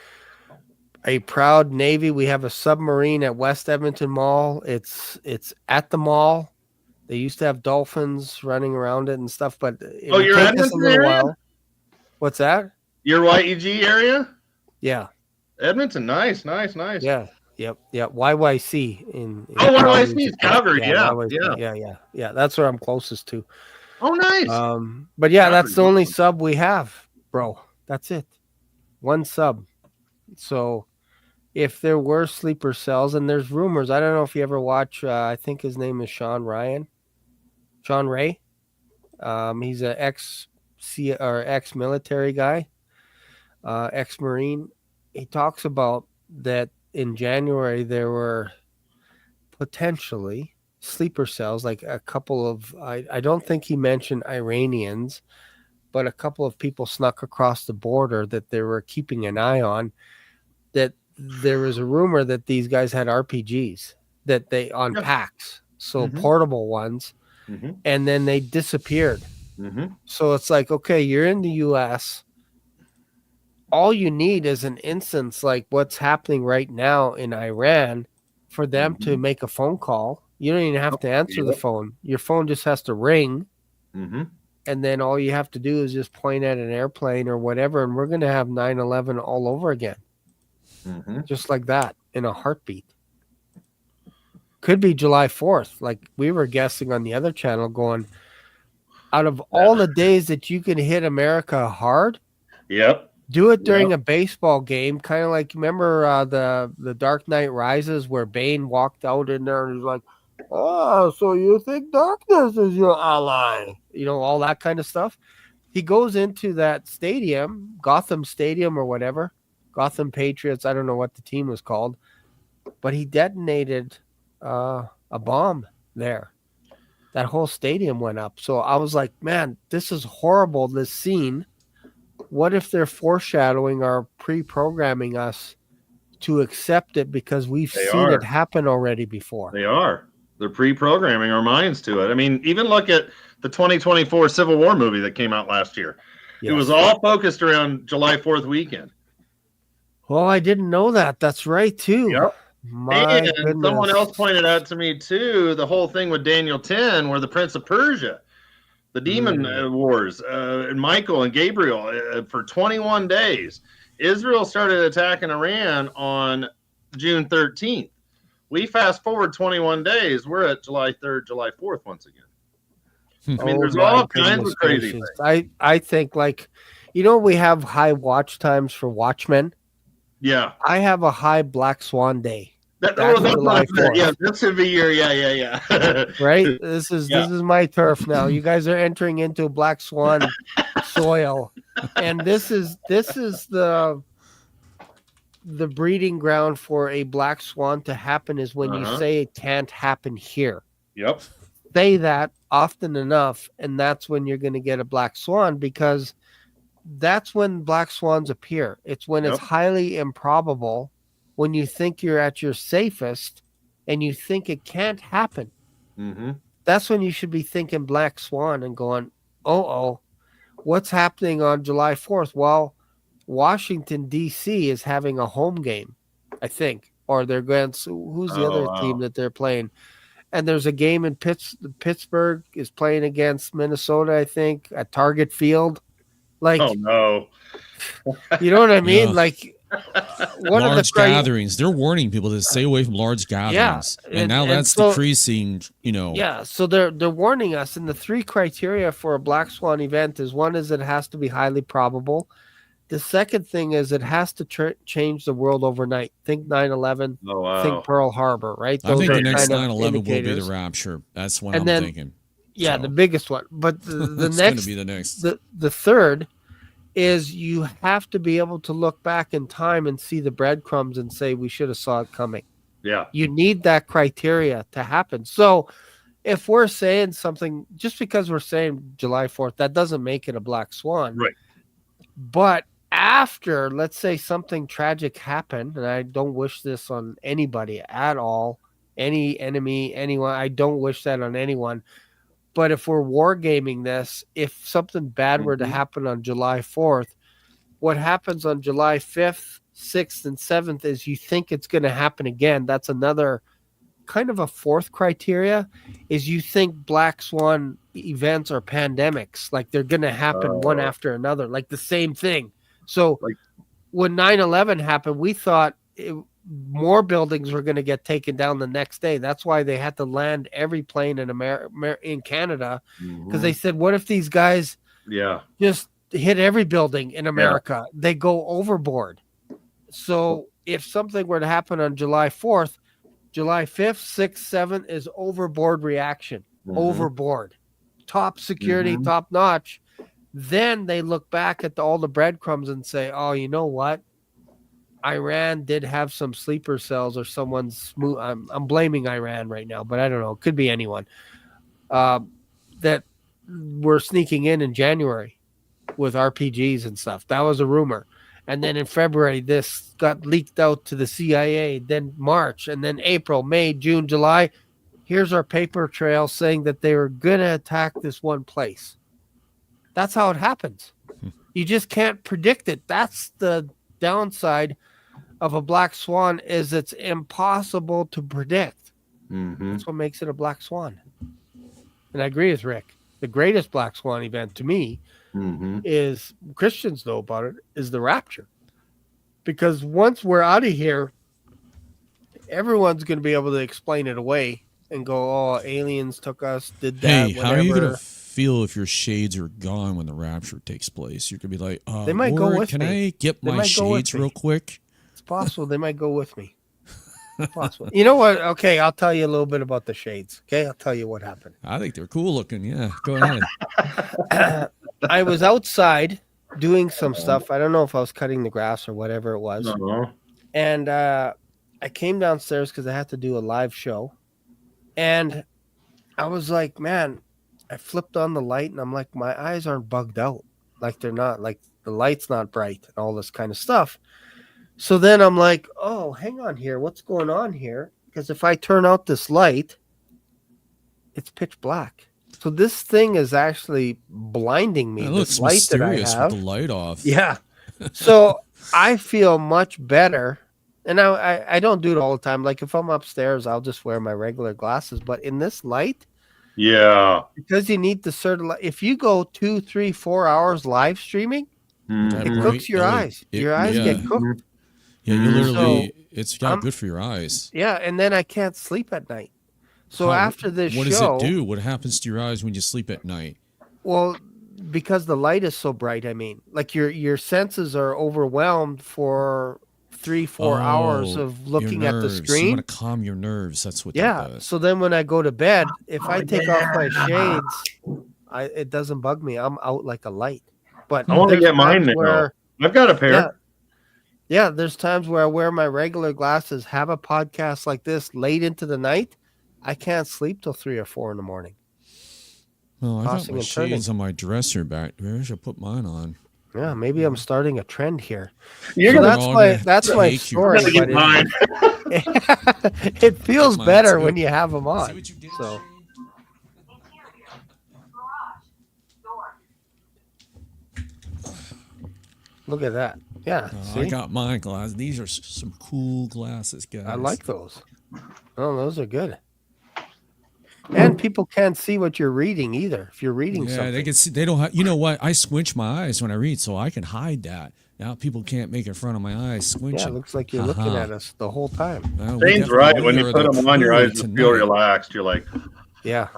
proud Navy. We have a submarine at West Edmonton Mall. It's at the mall. They used to have dolphins running around it and stuff, but you're at Edmonton area? What's that? Your YEG area? Yeah. Edmonton, nice. Yeah. Yep. YYC in YYC is Calgary. Yeah. That's where I'm closest to. Oh, nice. But yeah, that's the only sub we have, bro. That's it. One sub. So if there were sleeper cells, and there's rumors, I don't know if you ever watch, I think his name is Sean Ray. He's an ex-military guy, ex-Marine. He talks about that in January there were potentially sleeper cells, like a couple of, I don't think he mentioned Iranians, but a couple of people snuck across the border that they were keeping an eye on, that there was a rumor that these guys had RPGs that they on packs, so portable ones, and then they disappeared. So it's like, okay, you're in the U.S. All you need is an instance like what's happening right now in Iran for them to make a phone call. You don't even have to answer the phone. Your phone just has to ring. And then all you have to do is just point at an airplane or whatever, and we're going to have 9/11 all over again. Just like that, in a heartbeat. Could be July 4th. Like we were guessing on the other channel, going, out of all the days that you can hit America hard, do it during a baseball game, kind of like, remember the Dark Knight Rises where Bane walked out in there and he's like, oh, so you think darkness is your ally? You know, all that kind of stuff. He goes into that stadium, Gotham Stadium or whatever, Gotham Patriots, I don't know what the team was called, but he detonated a bomb there. That whole stadium went up. So I was like, man, this is horrible, this scene. What if they're foreshadowing or pre-programming us to accept it because we've They seen are. it happen already before. They are. They're pre-programming our minds to it. I mean, even look at the 2024 Civil War movie that came out last year. It was all focused around July 4th weekend. Well, I didn't know that. That's right, too. Yep. My And goodness. someone else pointed out to me, too, the whole thing with Daniel 10, where the Prince of Persia, the demon wars, and Michael and Gabriel, for 21 days, Israel started attacking Iran on June 13th. We fast forward 21 days, we're at July 3rd, July 4th once again. I mean, there's all kinds of crazy things. I think, like, we have high watch times for Watchmen. Yeah. I have a high Black Swan day. That's this should be your Right? This is my turf now. You guys are entering into Black Swan soil. And this is the breeding ground for a black swan to happen is when you say it can't happen here. Yep. Say that often enough, and that's when you're going to get a black swan, because that's when black swans appear. It's when it's highly improbable, when you think you're at your safest and you think it can't happen. Mm-hmm. That's when you should be thinking black swan and going, what's happening on July 4th? Well, Washington, D.C. is having a home game, I think, or they're going to, who's the other team that they're playing? And there's a game in Pittsburgh is playing against Minnesota, I think, at Target Field. Like, oh no, you know what I mean? Yeah. Like, one large of the gatherings. They're warning people to stay away from large gatherings, and now that's decreasing. Yeah, so they're warning us. And the three criteria for a black swan event is: one is it has to be highly probable. The second thing is it has to change the world overnight. Think 9/11. Oh, wow. Think Pearl Harbor. Right? I think the next 9/11 will be the rapture. That's what I'm thinking. Yeah, the biggest one. But the next going to be the next. The third is you have to be able to look back in time and see the breadcrumbs and say we should have saw it coming. Yeah. You need that criteria to happen. So if we're saying something, just because we're saying July 4th, that doesn't make it a black swan. Right. But after, let's say something tragic happened, and I don't wish this on anybody at all, any enemy, anyone, I don't wish that on anyone. But if we're wargaming this, if something bad were to happen on July 4th, what happens on July 5th, 6th, and 7th is you think it's going to happen again. That's another kind of a fourth criteria, is you think black swan events are pandemics. Like they're going to happen one after another, like the same thing. So when 9/11 happened, we thought more buildings were going to get taken down the next day. That's why they had to land every plane in in Canada, because they said, what if these guys just hit every building in America? They go overboard. So if something were to happen on July 4th, July 5th, 6th, 7th is overboard reaction. Overboard. Top security, top notch. Then they look back at all the breadcrumbs and say, oh, you know what? Iran did have some sleeper cells, or someone's smooth. I'm blaming Iran right now, but I don't know. It could be anyone that were sneaking in January with RPGs and stuff. That was a rumor. And then in February, this got leaked out to the CIA. Then March, and then April, May, June, July. Here's our paper trail saying that they were going to attack this one place. That's how it happens. You just can't predict it. That's the downside of a black swan, is it's impossible to predict. That's what makes it a black swan. And I agree with Rick. The greatest black swan event to me is, Christians know about it, is the rapture. Because once we're out of here, everyone's going to be able to explain it away and go, oh, aliens took us, did that, Hey, how are you going to feel if your shades are gone when the rapture takes place? You're going to be like, they might go with can me. I get my shades real quick? It's possible they might go with me. Possible. You know what? Okay, I'll tell you a little bit about the shades. Okay, I'll tell you what happened. I think they're cool looking. Yeah, go ahead. I was outside doing some stuff. I don't know if I was cutting the grass or whatever it was. And I came downstairs because I had to do a live show. And I was like, man, I flipped on the light and I'm like, my eyes aren't bugged out. Like they're not, like the light's not bright and all this kind of stuff. So then I'm like, oh, hang on here. What's going on here? Because if I turn out this light, it's pitch black. So this thing is actually blinding me. It This looks light that I mysterious with have. the light off. Yeah. So I feel much better. And I don't do it all the time. Like if I'm upstairs, I'll just wear my regular glasses. But in this light, Yeah. because you need the certain light, if you go 2, 3, 4 hours live streaming, That it Mhm. bright cooks your LED eyes. Your eyes yeah. get cooked. Yeah, you literally, So, it's good for your eyes. Yeah, and then I can't sleep at night. So How- after this what show, does it do? What happens to your eyes when you sleep at night? well, because the light is so bright, I mean, like your senses are overwhelmed for 3, 4 hours Oh, of your looking at the nerves. You screen. want to calm your nerves. That's what that Yeah. does. So then when I go to bed, if I take off my shades, it doesn't bug me. I'm out like a light. But I want to there's get mine times now. where I've got a pair. yeah, yeah, there's times where I wear my regular glasses, have a podcast like this late into the night. I can't sleep till 3 or 4 in the morning. Well, I got tossing my and turning. shades on my dresser back. Maybe I should put mine on. Yeah, maybe I'm starting a trend here. You're So gonna that's my take your- story. I'm gonna But get mine. it feels Mine better too. when you have them See on. what you did, So Shane? look at that. Yeah, I see, got my glasses. These are some cool glasses, guys. I like those. Oh, those are good. And people can't see what you're reading either. If you're reading Yeah, something, they can see. They don't have. You know what? I squinch my eyes when I read, so I can hide that. Now people can't make in front of my eyes yeah, squinching. it looks like you're looking Uh-huh. at us the whole time. Well, we Shane's definitely right. When you are put the them on, your crew eyes just feel tonight. relaxed. You're like, Yeah,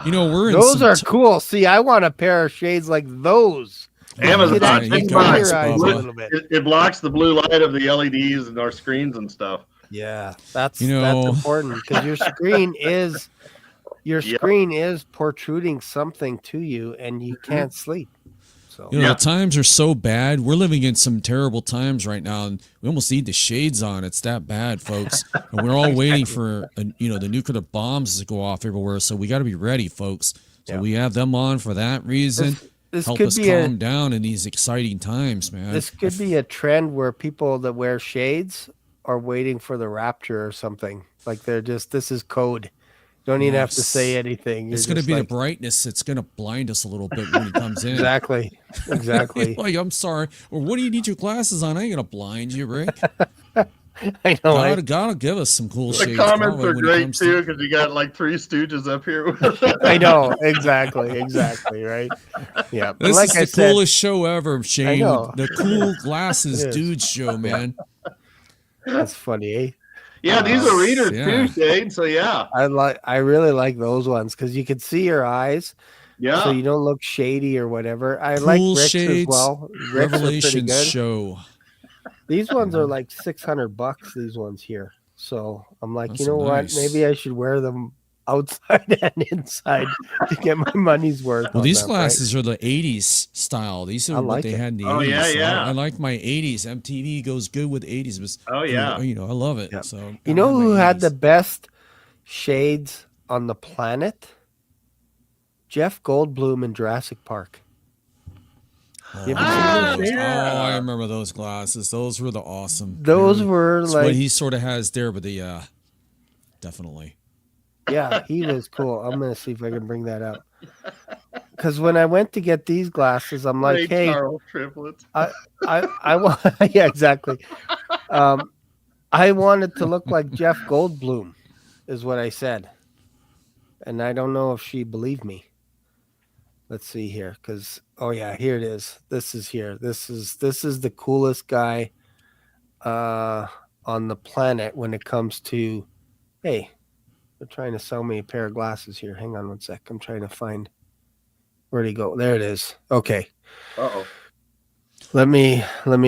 You know, we're in those some are cool. See, I want a pair of shades like those. Amazon. It Yeah, actually you clear got your it, eyes a Bubba. little bit. it blocks the blue light of the LEDs and our screens and stuff. Yeah, that's You know- important because your screen is Yep. screen is protruding something to you, and you can't sleep. So You know, Yeah. the times are so bad. We're living in some terrible times right now, and we almost need the shades on. It's that bad, folks. And we're all waiting for, the nuclear bombs to go off everywhere. So we got to be ready, folks. So Yeah. we have them on for that reason. this Help could us be calm down in these exciting times, man. this could be a trend where people that wear shades are waiting for the rapture or something. Like they're just this is code. Don't even have to say Yes. anything. It's You're going to just be like, the brightness. It's going to blind us a little bit when he comes in. exactly. Like, I'm sorry. Or what do you need your glasses on? I ain't going to blind you, Rick. I know. Gotta give us some cool The shades. comments probably are when it great comes too because you got like 3 Stooges up here. I know. Exactly. Right. Yeah. But This like is I the said, coolest show ever, Shane. know. The cool glasses It is. dude show, man. that's funny, eh? Yeah, these are readers Yeah. too, Shane. So yeah, I really like those ones because you can see your eyes, yeah. so you don't look shady or whatever. I like Cool Rick's as shades, well. Rick's are pretty Revelations good. show. These ones are like $600. These ones here. So I'm like, That's you know nice. what? Maybe I should wear them outside and inside to get my money's worth. Well, on these them, right? glasses are the 80s style. These are I what like they it. had in the Oh, 80s. yeah, So yeah. I like my 80s. MTV goes good with 80s. But, Oh yeah. I love it. Yeah. So You know I like who my had 80s. the best shades on the planet? Jeff Goldblum in Jurassic Park. You ever Ah, seen those? yeah. Oh, I remember those glasses. Those were the awesome. Those They were That's like, what he sort of has there, but definitely. yeah, he was cool. I'm gonna see if I can bring that up. Because when I went to get these glasses, I'm like, Ray hey, Charles triplets. I want, yeah, exactly. I wanted to look like Jeff Goldblum, is what I said, and I don't know if she believed me. Let's see here, because yeah, here it is. This is here. This is the coolest guy on the planet when it comes to. Hey, they're trying to sell me a pair of glasses here. Hang on one sec. I'm trying to find. Where'd he go? There it is. Okay. Uh-oh. Let me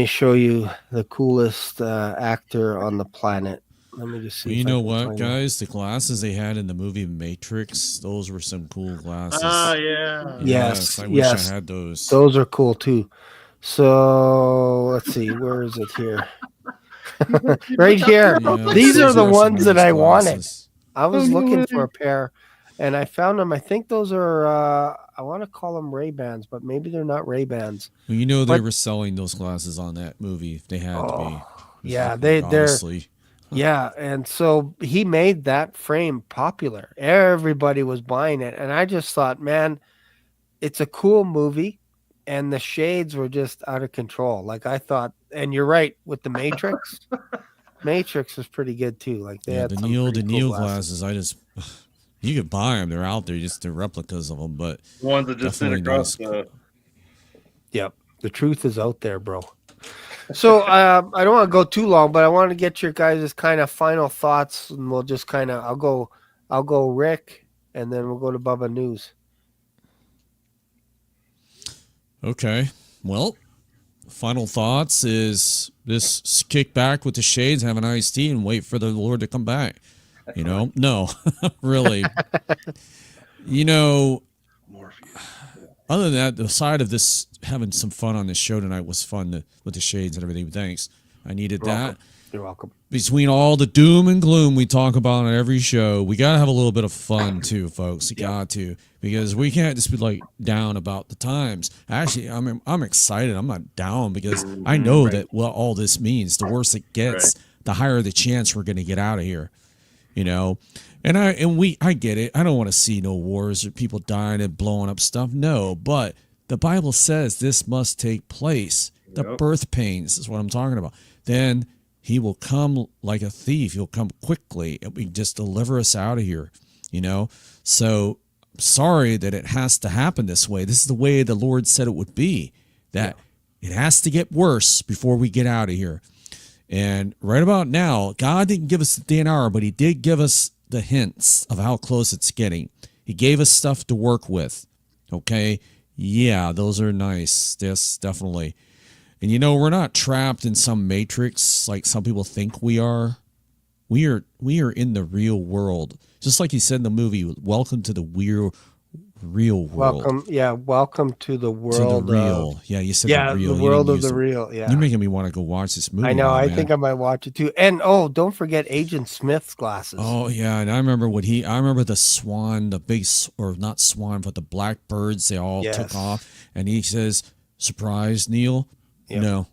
show you the coolest actor on the planet. Let me just see. Well, if you I know can what, find it. guys? The glasses they had in the movie Matrix, those were some cool glasses. Ah, yeah. Yes, I wish yes. I had those. Those are cool too. So let's see. Where is it here? Right here. Yeah, These are the some ones that nice I wanted. glasses. I was looking for a pair, and I found them. I think those are. I want to call them Ray-Bans, but maybe they're not Ray-Bans. Well, you know they But- were selling those glasses on that movie. They had to be. Yeah, they're honestly. yeah, and so he made that frame popular. Everybody was buying it, and I just thought, man, it's a cool movie, and the shades were just out of control. Like I thought, and you're right with the Matrix. Matrix was pretty good too. Like they Yeah, had the some Neo, pretty the cool Neo glasses. glasses. You could buy them. They're out there. Just they're replicas of them, but Ones that just sit definitely across nice. the. Yep, the truth is out there, bro. So I don't want to go too long, but I want to get your guys' kind of final thoughts, and we'll just kind of I'll go Rick, and then we'll go to Bubba News. Okay. Well, final thoughts is this: kick back with the shades, have an iced tea, and wait for the Lord to come back. You know, no, really. You know, other than that, the side of this having some fun on this show tonight was fun with the shades and everything. Thanks. I needed that. You're welcome. Between all the doom and gloom we talk about on every show, we got to have a little bit of fun too, folks. You got to, because we can't just be like down about the times. Actually, I'm excited. I'm not down because I know that what all this means. The worse it gets, the higher the chance we're going to get out of here. You know, and I get it. I don't want to see no wars or people dying and blowing up stuff. No, but the Bible says this must take place. The birth pains is what I'm talking about. Then he will come like a thief. He'll come quickly and we just deliver us out of here. You know, so sorry that it has to happen this way. This is the way the Lord said it would be. That it has to get worse before we get out of here. And right about now, God didn't give us the day and hour, but he did give us the hints of how close it's getting. He gave us stuff to work with. Okay? Yeah, those are nice. Yes, definitely. And you know, we're not trapped in some matrix like some people think we are. We are in the real world. Just like he said in the movie, welcome to the real world. Welcome to the world. To the real. You said the real. The world of the real. Yeah. You're making me want to go watch this movie. I know. Now, I man. think I might watch it too. And don't forget Agent Smith's glasses. Oh yeah, and I remember I remember the Swan, the big, or not Swan, but the blackbirds. They all took off, and he says, "Surprise, Neil." No.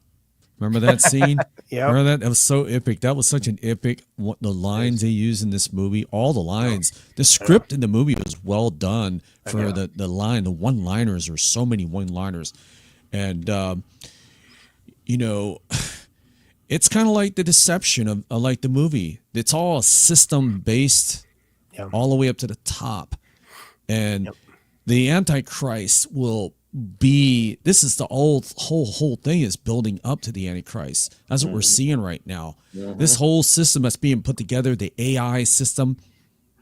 Remember that scene? Remember that? That was so epic. That was such an epic. The lines they used in this movie, all the lines. The script in the movie was well done for the one-liners. There's so many one-liners. And, you know, it's kind of like the deception of like the movie. It's all system-based all the way up to the top. And the Antichrist will be, this is the whole thing is building up to the Antichrist. That's what we're seeing right now. This whole system that's being put together, the AI system,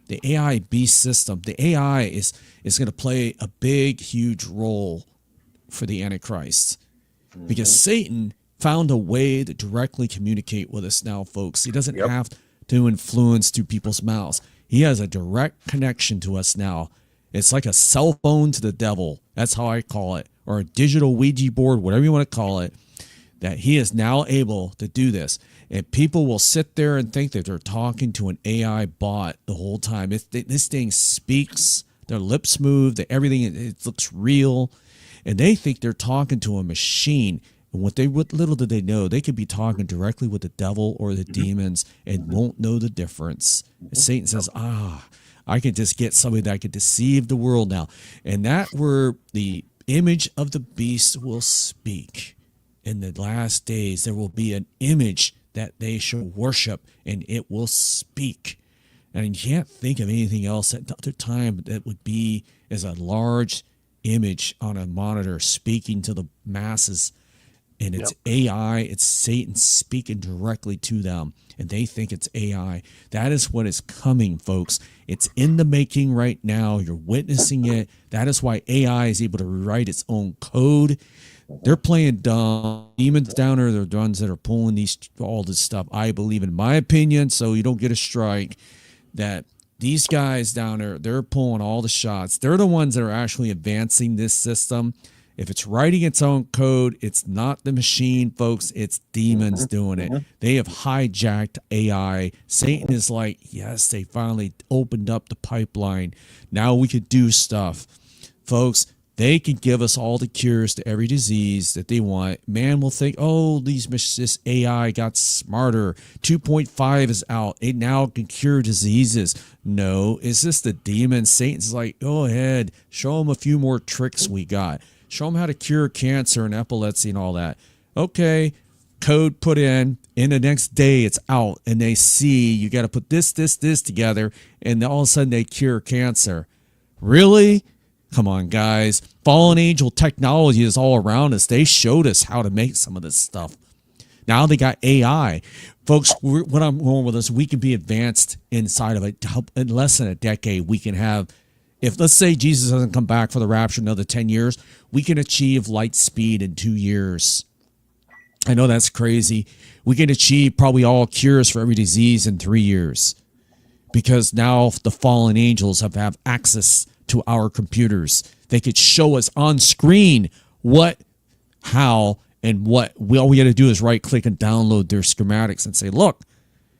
the AI beast system, the AI is going to play a big, huge role for the Antichrist because Satan found a way to directly communicate with us now, folks. He doesn't have to influence through people's mouths. He has a direct connection to us now. It's like a cell phone to the devil. That's how I call it. Or a digital Ouija board, whatever you want to call it. That he is now able to do this. And people will sit there and think that they're talking to an AI bot the whole time. This thing speaks. Their lips move. Everything, it looks real. And they think they're talking to a machine. And what little do they know, they could be talking directly with the devil or the demons and won't know the difference. And Satan says, I could just get somebody that could deceive the world now. And that where the image of the beast will speak. In the last days, there will be an image that they shall worship, and it will speak. And you can't think of anything else at another time that would be as a large image on a monitor speaking to the masses. And it's AI, it's Satan speaking directly to them. And they think it's AI. That is what is coming, folks. It's in the making right now. You're witnessing it. That is why AI is able to rewrite its own code. They're playing dumb. Demons down there, they're the ones that are pulling all this stuff. I believe, in my opinion, so you don't get a strike, that these guys down there, they're pulling all the shots. They're the ones that are actually advancing this system. If it's writing its own code, it's not the machine, folks. It's demons doing it. They have hijacked AI. Satan is like, yes, they finally opened up the pipeline. Now we could do stuff. Folks, They can give us all the cures to every disease that they want. Man will think, oh, this AI got smarter. 2.5 is out. It now can cure diseases. No, it's just the demon. Satan's like, go ahead. Show them a few more tricks we got. Show them how to cure cancer and epilepsy and all that. Okay, code put in the next day it's out. And they see you got to put this together. And all of a sudden they cure cancer. Really? Come on, guys. Fallen angel technology is all around us. They showed us how to make some of this stuff. Now they got AI. Folks, what I'm going with this, we can be advanced inside of it. In less than a decade, we can have, if let's say Jesus doesn't come back for the rapture another 10 years, we can achieve light speed in 2 years. I know that's crazy. We can achieve probably all cures for every disease in 3 years. Because now the fallen angels have access to our computers. They could show us on screen what, how, and what. All we got to do is right click and download their schematics and say, look,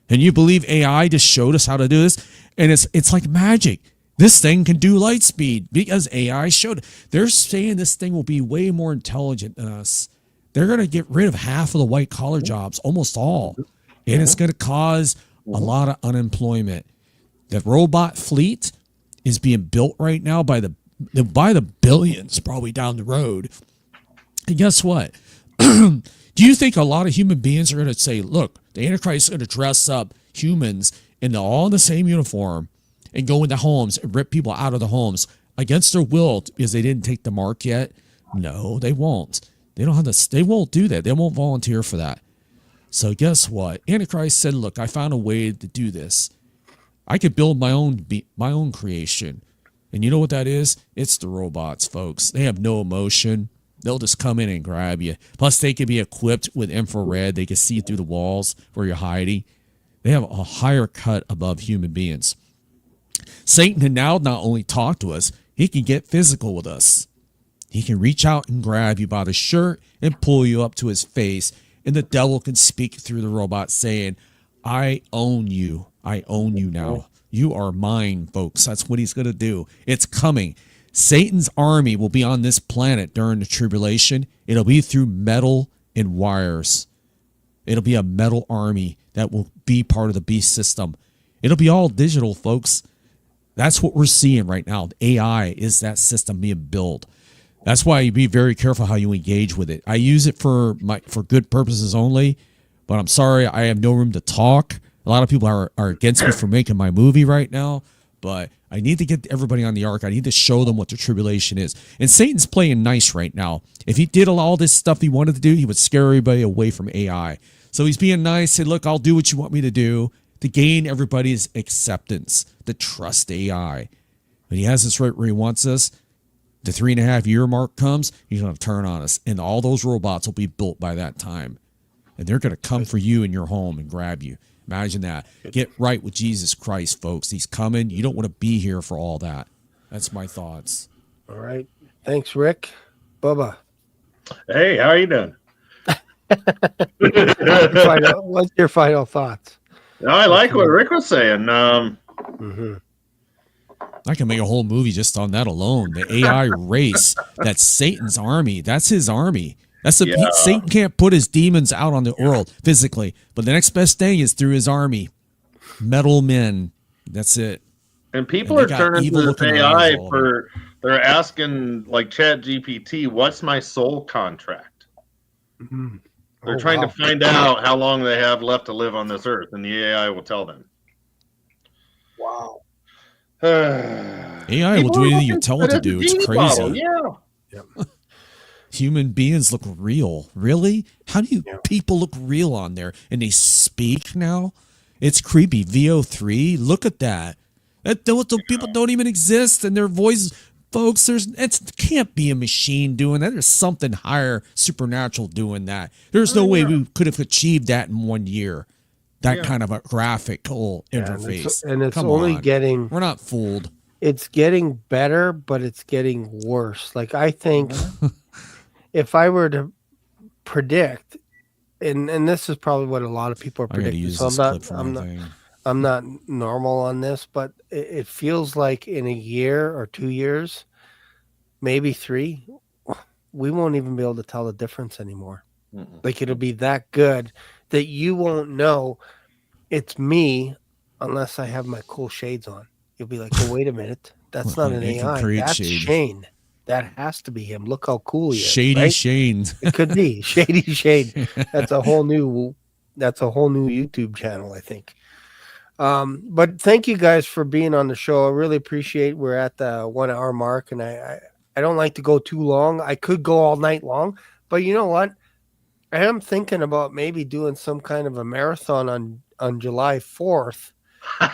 can you believe AI just showed us how to do this? And it's like magic. This thing can do light speed because AI showed. They're saying this thing will be way more intelligent than us. They're going to get rid of half of the white collar jobs, almost all. And it's going to cause a lot of unemployment. The robot fleet is being built right now by the billions, probably down the road. And guess what? Do you think a lot of human beings are going to say, look, the Antichrist is going to dress up humans in all the same uniform and go into homes and rip people out of the homes against their will because they didn't take the mark yet? No, they won't. They don't have this. They won't do that. They won't volunteer for that. So guess what? Antichrist said, look, I found a way to do this. I could build my own creation. And you know what that is? It's the robots, folks. They have no emotion. They'll just come in and grab you. Plus, they can be equipped with infrared. They can see through the walls where you're hiding. They have a higher cut above human beings. Satan can now not only talk to us, he can get physical with us. He can reach out and grab you by the shirt and pull you up to his face. And the devil can speak through the robot saying, I own you. I own you now. You are mine, folks. That's what he's going to do. It's coming. Satan's army will be on this planet during the tribulation. It'll be through metal and wires. It'll be a metal army that will be part of the beast system. It'll be all digital, folks. That's what we're seeing right now. AI is that system being built. That's why you be very careful how you engage with it. I use it for good purposes only, but I'm sorry, I have no room to talk. A lot of people are against me for making my movie right now, but I need to get everybody on the ark. I need to show them what the tribulation is. And Satan's playing nice right now. If he did all this stuff he wanted to do, he would scare everybody away from AI. So he's being nice, say, look, I'll do what you want me to do to gain everybody's acceptance, to trust AI. When he has us right where he wants us, the 3.5 year mark comes, he's going to turn on us. And all those robots will be built by that time. And they're going to come for you in your home and grab you. Imagine that. Get right with Jesus Christ, folks. He's coming. You don't want to be here for all that. That's my thoughts. All right. Thanks, Rick. Bubba. Hey, how are you doing? What's your final thoughts? I like what Rick was saying. I can make a whole movie just on that alone. The AI race, that's Satan's army. That's his army. Satan can't put his demons out on the world physically, but the next best thing is through his army. Metal men. That's it. And people are turning to this AI they're asking like ChatGPT, what's my soul contract? Mm-hmm. They're trying to find out how long they have left to live on this earth, and the AI will tell them. Wow. AI will do anything you tell it to do. It's crazy. Yeah. Human beings look real. Really? How do people look real on there? And they speak now? It's creepy. VO3, look at that. Those people don't even exist, and their voices, folks, it can't be a machine doing that. There's something higher, supernatural doing that. There's no way we could have achieved that in 1 year. That kind of a graphical interface. And it's only getting... We're not fooled. It's getting better, but it's getting worse. Like, I think... If I were to predict, and this is probably what a lot of people are predicting, so I'm not normal on this, but it feels like in a year or 2 years, maybe 3, we won't even be able to tell the difference anymore. Mm-mm. Like, it'll be that good that you won't know it's me unless I have my cool shades on. You'll be like, oh, wait a minute. That's not an AI. Great That's shade. Shane. That has to be him. Look how cool he is. Shady right? Shane. It could be Shady Shade. That's a whole new YouTube channel, I think. But thank you guys for being on the show. I really appreciate. We're at the 1 hour mark, and I don't like to go too long. I could go all night long, but you know what? I am thinking about maybe doing some kind of a marathon on July 4th,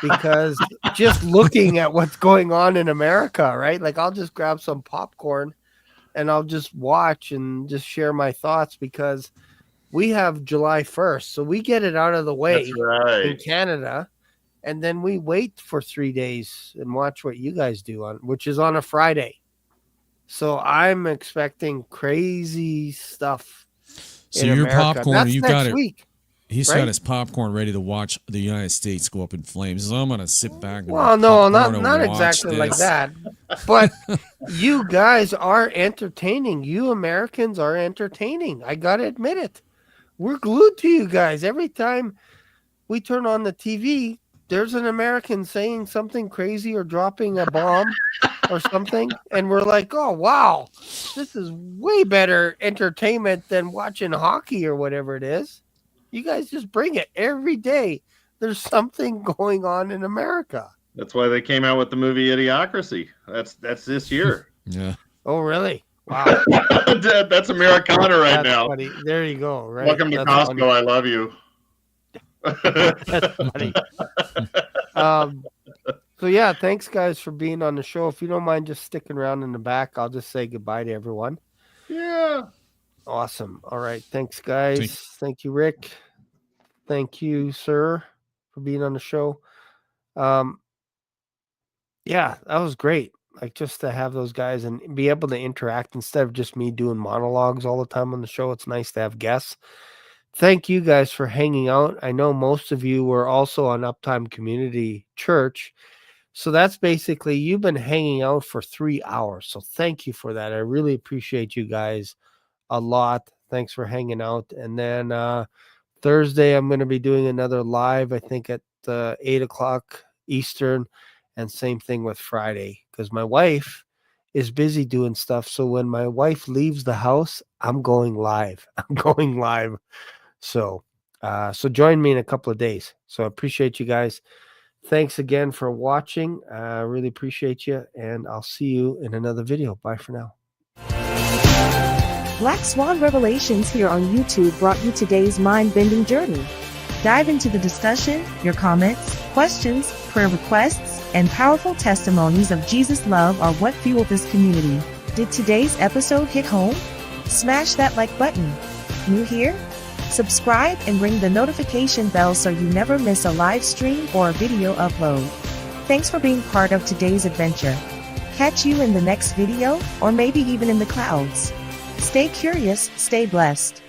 because just looking at what's going on in America, right? Like, I'll just grab some popcorn and I'll just watch and just share my thoughts, because we have July 1st. So we get it out of the way That's right. in Canada, and then we wait for 3 days and watch what you guys do which is on a Friday. So I'm expecting crazy stuff. So in your America. popcorn, That's you've next got it. week. He's right? got his popcorn ready to watch the United States go up in flames. So I'm gonna sit back. And Well, no, not watch exactly like this. that. But you guys are entertaining. You Americans are entertaining. I gotta admit it. We're glued to you guys. Every time we turn on the TV, there's an American saying something crazy or dropping a bomb or something, and we're like, oh wow, this is way better entertainment than watching hockey or whatever it is. You guys just bring it every day. There's something going on in America. That's why they came out with the movie Idiocracy. That's this year. Yeah. Oh really? Wow. That's Americana right That's now. funny. There you go. Right. Welcome to That's Costco. funny. I love you. That's funny. So yeah, thanks guys for being on the show. If you don't mind just sticking around in the back, I'll just say goodbye to everyone. Yeah. Awesome. All right. Thanks, guys. Thank you, Rick. Thank you, sir, for being on the show. Yeah, that was great. Like, just to have those guys and be able to interact instead of just me doing monologues all the time on the show. It's nice to have guests. Thank you guys for hanging out. I know most of you were also on Uptime Community Church. So that's basically, you've been hanging out for 3 hours. So thank you for that. I really appreciate you guys a lot. Thanks for hanging out. And then Thursday, I'm going to be doing another live, I think at 8 o'clock Eastern. And same thing with Friday, because my wife is busy doing stuff. So when my wife leaves the house, I'm going live. So join me in a couple of days. So I appreciate you guys. Thanks again for watching. I really appreciate you. And I'll see you in another video. Bye for now. Black Swan Revelations here on YouTube brought you today's mind-bending journey. Dive into the discussion, your comments, questions, prayer requests, and powerful testimonies of Jesus' love are what fuel this community. Did today's episode hit home? Smash that like button. New here? Subscribe and ring the notification bell so you never miss a live stream or a video upload. Thanks for being part of today's adventure. Catch you in the next video, or maybe even in the clouds. Stay curious, stay blessed.